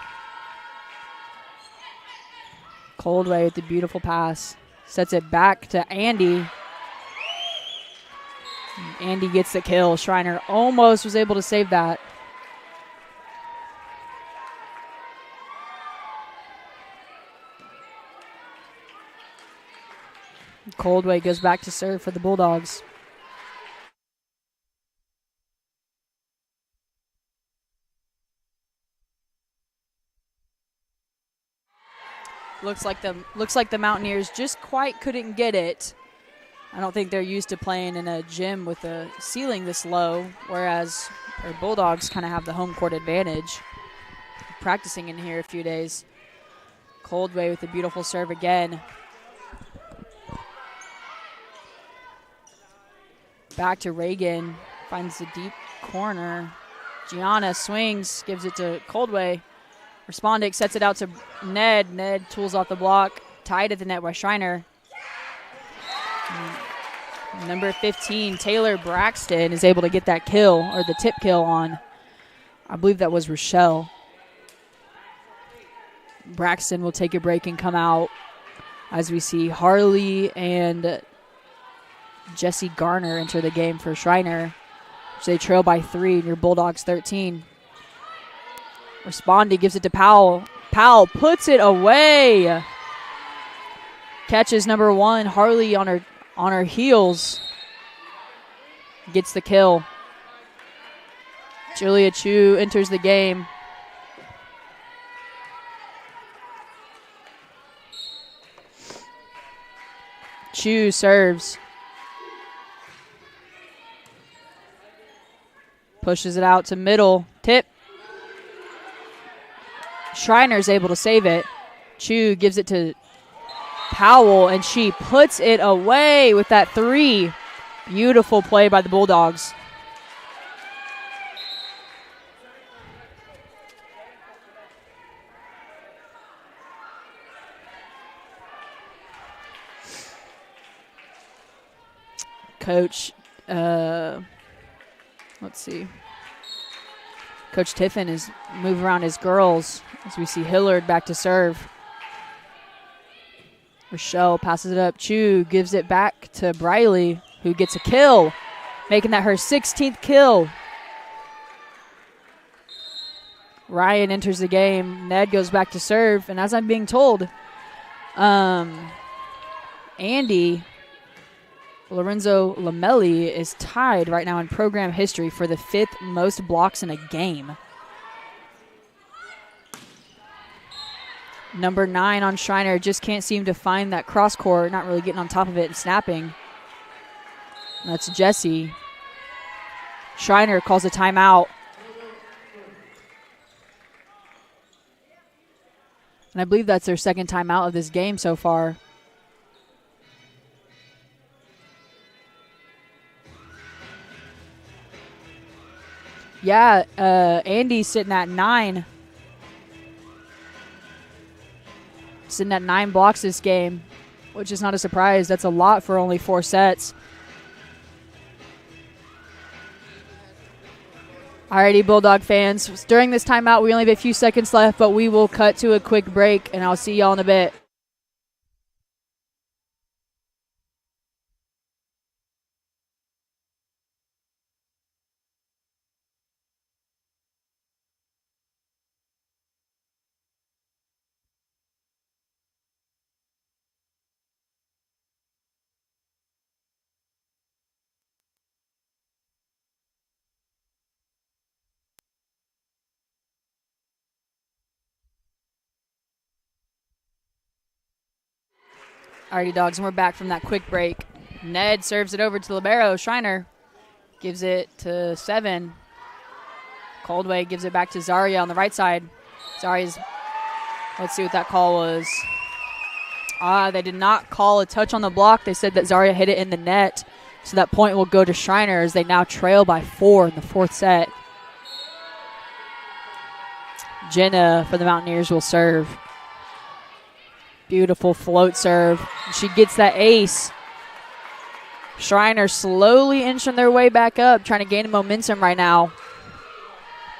Coldway with the beautiful pass. Sets it back to Andy. Andy gets the kill. Schreiner almost was able to save that. Coldway goes back to serve for the Bulldogs. Looks like the Mountaineers just quite couldn't get it. I don't think they're used to playing in a gym with a ceiling this low, whereas our Bulldogs kind of have the home court advantage. Practicing in here a few days. Coldway with a beautiful serve again. Back to Reagan. Finds the deep corner. Gianna swings, gives it to Coldway. Respondic sets it out to Ned. Ned tools off the block. Tied at the net by Schreiner. Number 15, Taylor Braxton, is able to get that kill, or the tip kill on, I believe that was Rochelle. Braxton will take a break and come out as we see Harley and Jesse Garner enter the game for Schreiner. So they trail by 3 and your Bulldogs 13. Respondic gives it to Powell. Powell puts it away. Catches number 1, Harley on her heels. Gets the kill. Julia Chu enters the game. Chu serves. Pushes it out to middle. Tip. Schreiner's able to save it. Chu gives it to Powell, and she puts it away with that 3. Beautiful play by the Bulldogs. Coach, let's see. Coach Tiffin is moving around his girls as we see Hillard back to serve. Rochelle passes it up. Chu gives it back to Briley, who gets a kill, making that her 16th kill. Ryan enters the game. Ned goes back to serve, and as I'm being told, Andy Lorenzo Lamelli is tied right now in program history for the 5th most blocks in a game. Number 9 on Schreiner just can't seem to find that cross court, not really getting on top of it and snapping. That's Jesse. Schreiner calls a timeout. And I believe that's their second timeout of this game so far. Yeah, Andy's sitting at 9. Sitting at 9 blocks this game, which is not a surprise. That's a lot for only 4 sets. Alrighty, Bulldog fans. During this timeout, we only have a few seconds left, but we will cut to a quick break, and I'll see y'all in a bit. Alrighty, dogs, and we're back from that quick break. Ned serves it over to libero. Schreiner gives it to 7. Coldway gives it back to Zaria on the right side. Zaria's, let's see what that call was. They did not call a touch on the block. They said that Zaria hit it in the net. So that point will go to Schreiner as they now trail by 4 in the 4th set. Jenna for the Mountaineers will serve. Beautiful float serve. She gets that ace. Schreiner slowly inching their way back up, trying to gain momentum right now.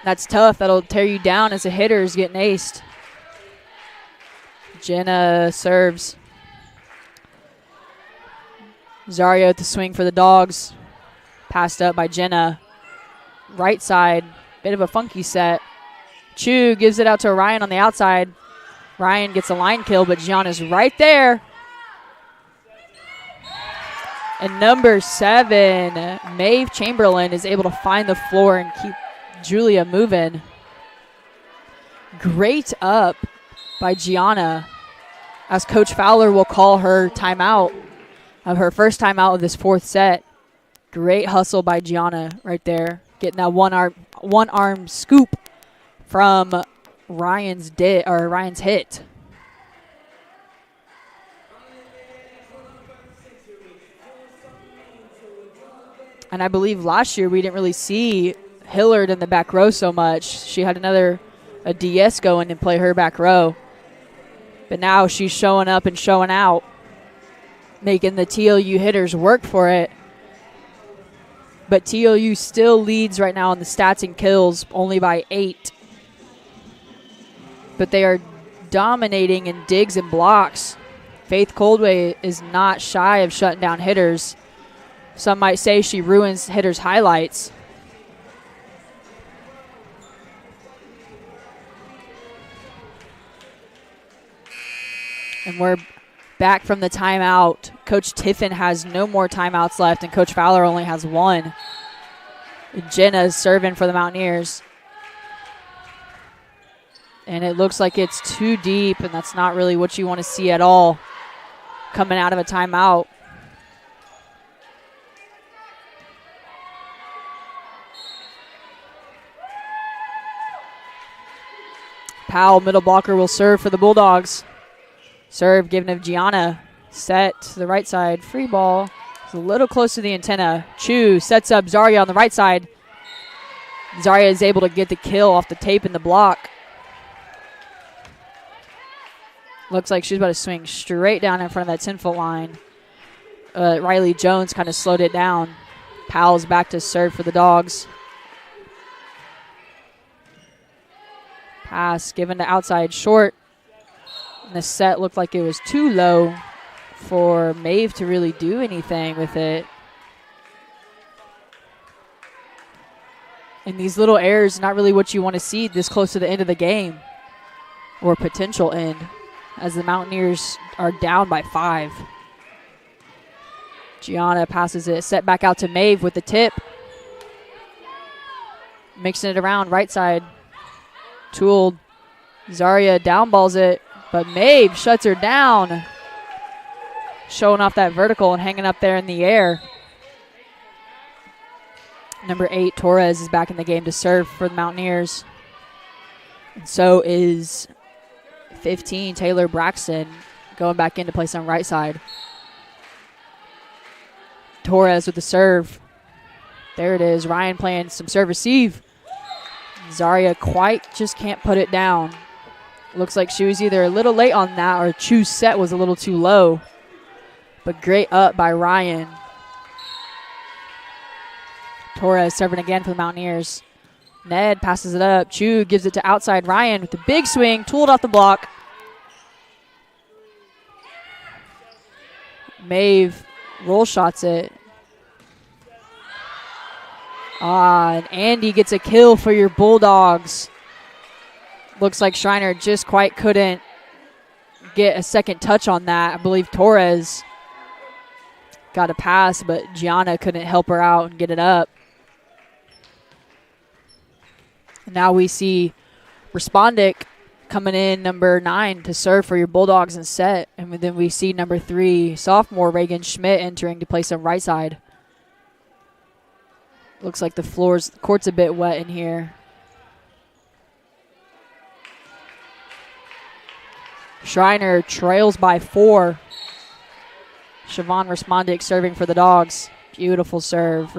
That's tough. That'll tear you down as a hitter is getting aced. Jenna serves. Zario at the swing for the Dogs. Passed up by Jenna. Right side. Bit of a funky set. Chu gives it out to Ryan on the outside. Ryan gets a line kill, but Gianna's right there. And number 7, Maeve Chamberlain, is able to find the floor and keep Julia moving. Great up by Gianna, as Coach Fowler will call her timeout, of her first timeout of this 4th set. Great hustle by Gianna right there, getting that one arm scoop from Ryan's hit. And I believe last year we didn't really see Hillard in the back row so much. She had a DS going and play her back row. But now she's showing up and showing out, making the TLU hitters work for it. But TLU still leads right now in the stats and kills, only by 8. But they are dominating in digs and blocks. Faith Coldway is not shy of shutting down hitters. Some might say she ruins hitters' highlights. And we're back from the timeout. Coach Tiffin has no more timeouts left, and Coach Fowler only has 1. Jenna's serving for the Mountaineers. And it looks like it's too deep, and that's not really what you want to see at all coming out of a timeout. Powell, middle blocker, will serve for the Bulldogs. Serve given to Gianna. Set to the right side. Free ball. It's a little close to the antenna. Chu sets up Zarya on the right side. Zarya is able to get the kill off the tape in the block. Looks like she's about to swing straight down in front of that 10-foot line. Riley Jones kind of slowed it down. Powell's back to serve for the Dogs. Pass given to outside short. And the set looked like it was too low for Maeve to really do anything with it. And these little errors, not really what you want to see this close to the end of the game, or potential end, as the Mountaineers are down by 5. Gianna passes it, set back out to Maeve with the tip. Mixing it around, right side. Tooled. Zarya downballs it, but Maeve shuts her down. Showing off that vertical and hanging up there in the air. Number 8, Torres, is back in the game to serve for the Mountaineers. And so is 15, Taylor Braxton, going back in to play some right side. Torres with the serve. There it is. Ryan playing some serve receive. Zarya quite just can't put it down. Looks like she was either a little late on that or Chu's set was a little too low. But great up by Ryan. Torres serving again for the Mountaineers. Ned passes it up. Chu gives it to outside Ryan with the big swing, tooled off the block. Maeve roll shots it. And Andy gets a kill for your Bulldogs. Looks like Schreiner just quite couldn't get a second touch on that. I believe Torres got a pass, but Gianna couldn't help her out and get it up. Now we see Respondic coming in, number 9, to serve for your Bulldogs and set. And then we see number 3, sophomore Reagan Schmidt, entering to play some right side. Looks like the court's a bit wet in here. Schreiner trails by 4. Siobhan Respondic serving for the Dogs. Beautiful serve.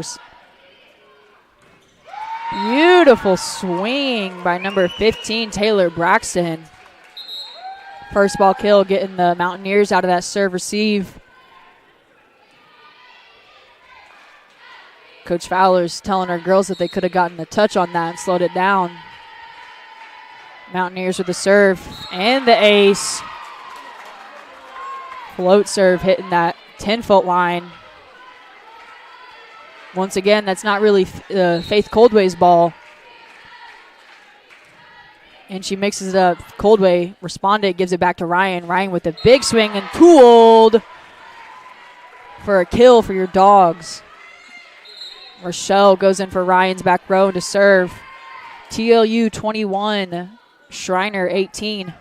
Beautiful swing by number 15, Taylor Braxton. First ball kill, getting the Mountaineers out of that serve receive. Coach Fowler's telling our girls that they could have gotten a touch on that and slowed it down. Mountaineers with the serve and the ace. Float serve hitting that 10-foot line. Once again, that's not really Faith Coldway's ball. And she mixes it up. Coldway, Respondic, gives it back to Ryan. Ryan with a big swing and tooled for a kill for your Dogs. Rochelle goes in for Ryan's back row to serve. TLU 21, Schreiner 18.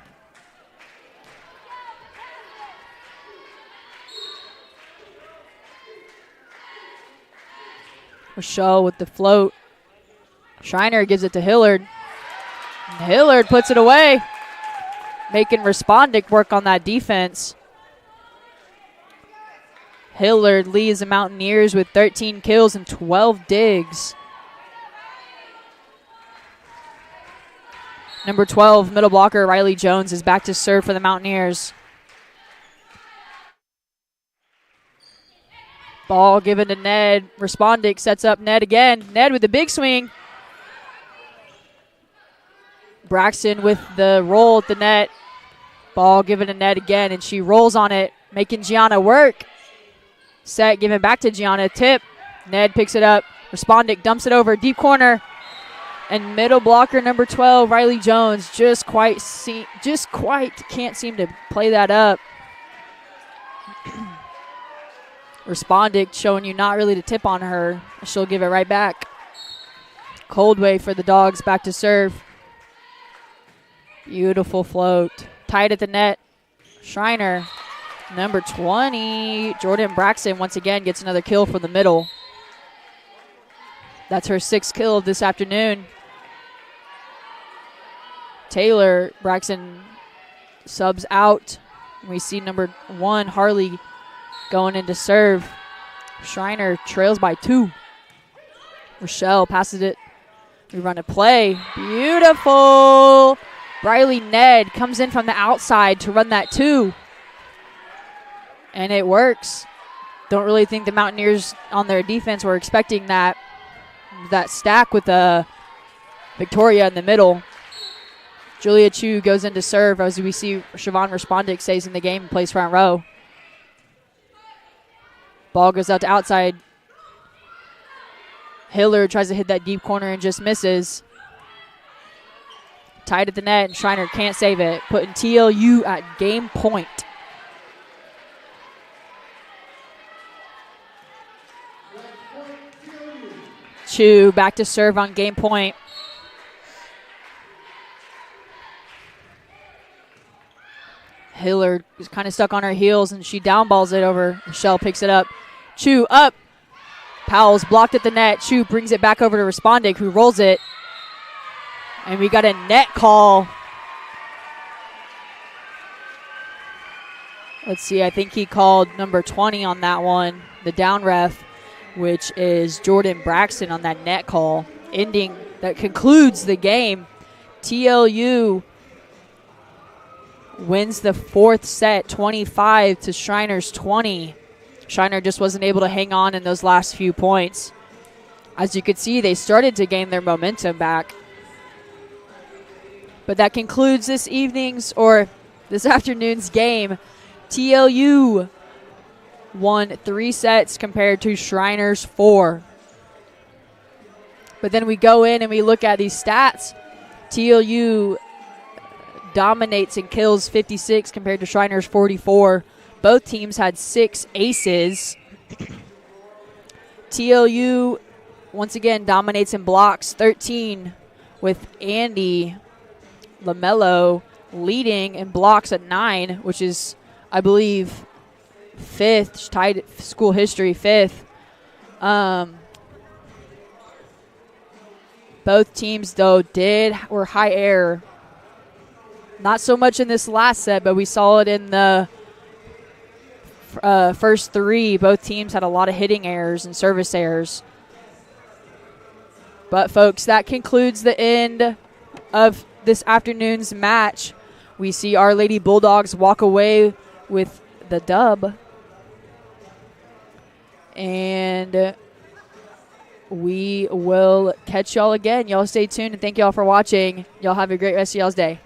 Rochelle with the float. Schreiner gives it to Hillard. And Hillard puts it away, making Respondic work on that defense. Hillard leads the Mountaineers with 13 kills and 12 digs. Number 12, middle blocker Riley Jones, is back to serve for the Mountaineers. Ball given to Ned. Respondic sets up Ned again. Ned with the big swing. Braxton with the roll at the net. Ball given to Ned again, and she rolls on it, making Gianna work. Set given back to Gianna. Tip. Ned picks it up. Respondic dumps it over. Deep corner. And middle blocker number 12, Riley Jones, just quite can't seem to play that up. Respondic showing you not really to tip on her. She'll give it right back. Coldway for the Dogs, back to serve. Beautiful float. Tight at the net. Schreiner, number 20, Jordan Braxton, once again gets another kill from the middle. That's her 6th kill of this afternoon. Taylor, Braxton subs out. We see number 1, Harley, going in to serve. Schreiner trails by 2. Rochelle passes it. We run a play. Beautiful. Briley Ned comes in from the outside to run that 2. And it works. Don't really think the Mountaineers on their defense were expecting that stack with Victoria in the middle. Julia Chu goes in to serve as we see Siobhan Respondic stays in the game and plays front row. Ball goes out to outside. Hiller tries to hit that deep corner and just misses. Tied at the net, and Schreiner can't save it, putting TLU at game point. Chu back to serve on game point. Hiller is kind of stuck on her heels, and she downballs it over. Michelle picks it up. Chu up. Powell's blocked at the net. Chu brings it back over to Respondic, who rolls it. And we got a net call. Let's see, I think he called number 20 on that one, the down ref, which is Jordan Braxton on that net call. That concludes the game. TLU wins the 4th set, 25 to Schreiner's 20. Schreiner just wasn't able to hang on in those last few points. As you could see, they started to gain their momentum back. But that concludes this afternoon's game. TLU won 3 sets compared to Schreiner's 4. But then we go in and we look at these stats. TLU dominates and kills 56 compared to Schreiner's 44. Both teams had 6 aces. TLU, once again, dominates in blocks, 13, with Andy LaMello leading in blocks at 9, which is, I believe, 5th, tied school history 5th. Both teams, though, were high error. Not so much in this last set, but we saw it in the first 3. Both teams had a lot of hitting errors and service errors. But, folks, that concludes the end of this afternoon's match. We see our Lady Bulldogs walk away with the dub. And we will catch y'all again. Y'all stay tuned, and thank y'all for watching. Y'all have a great rest of y'all's day.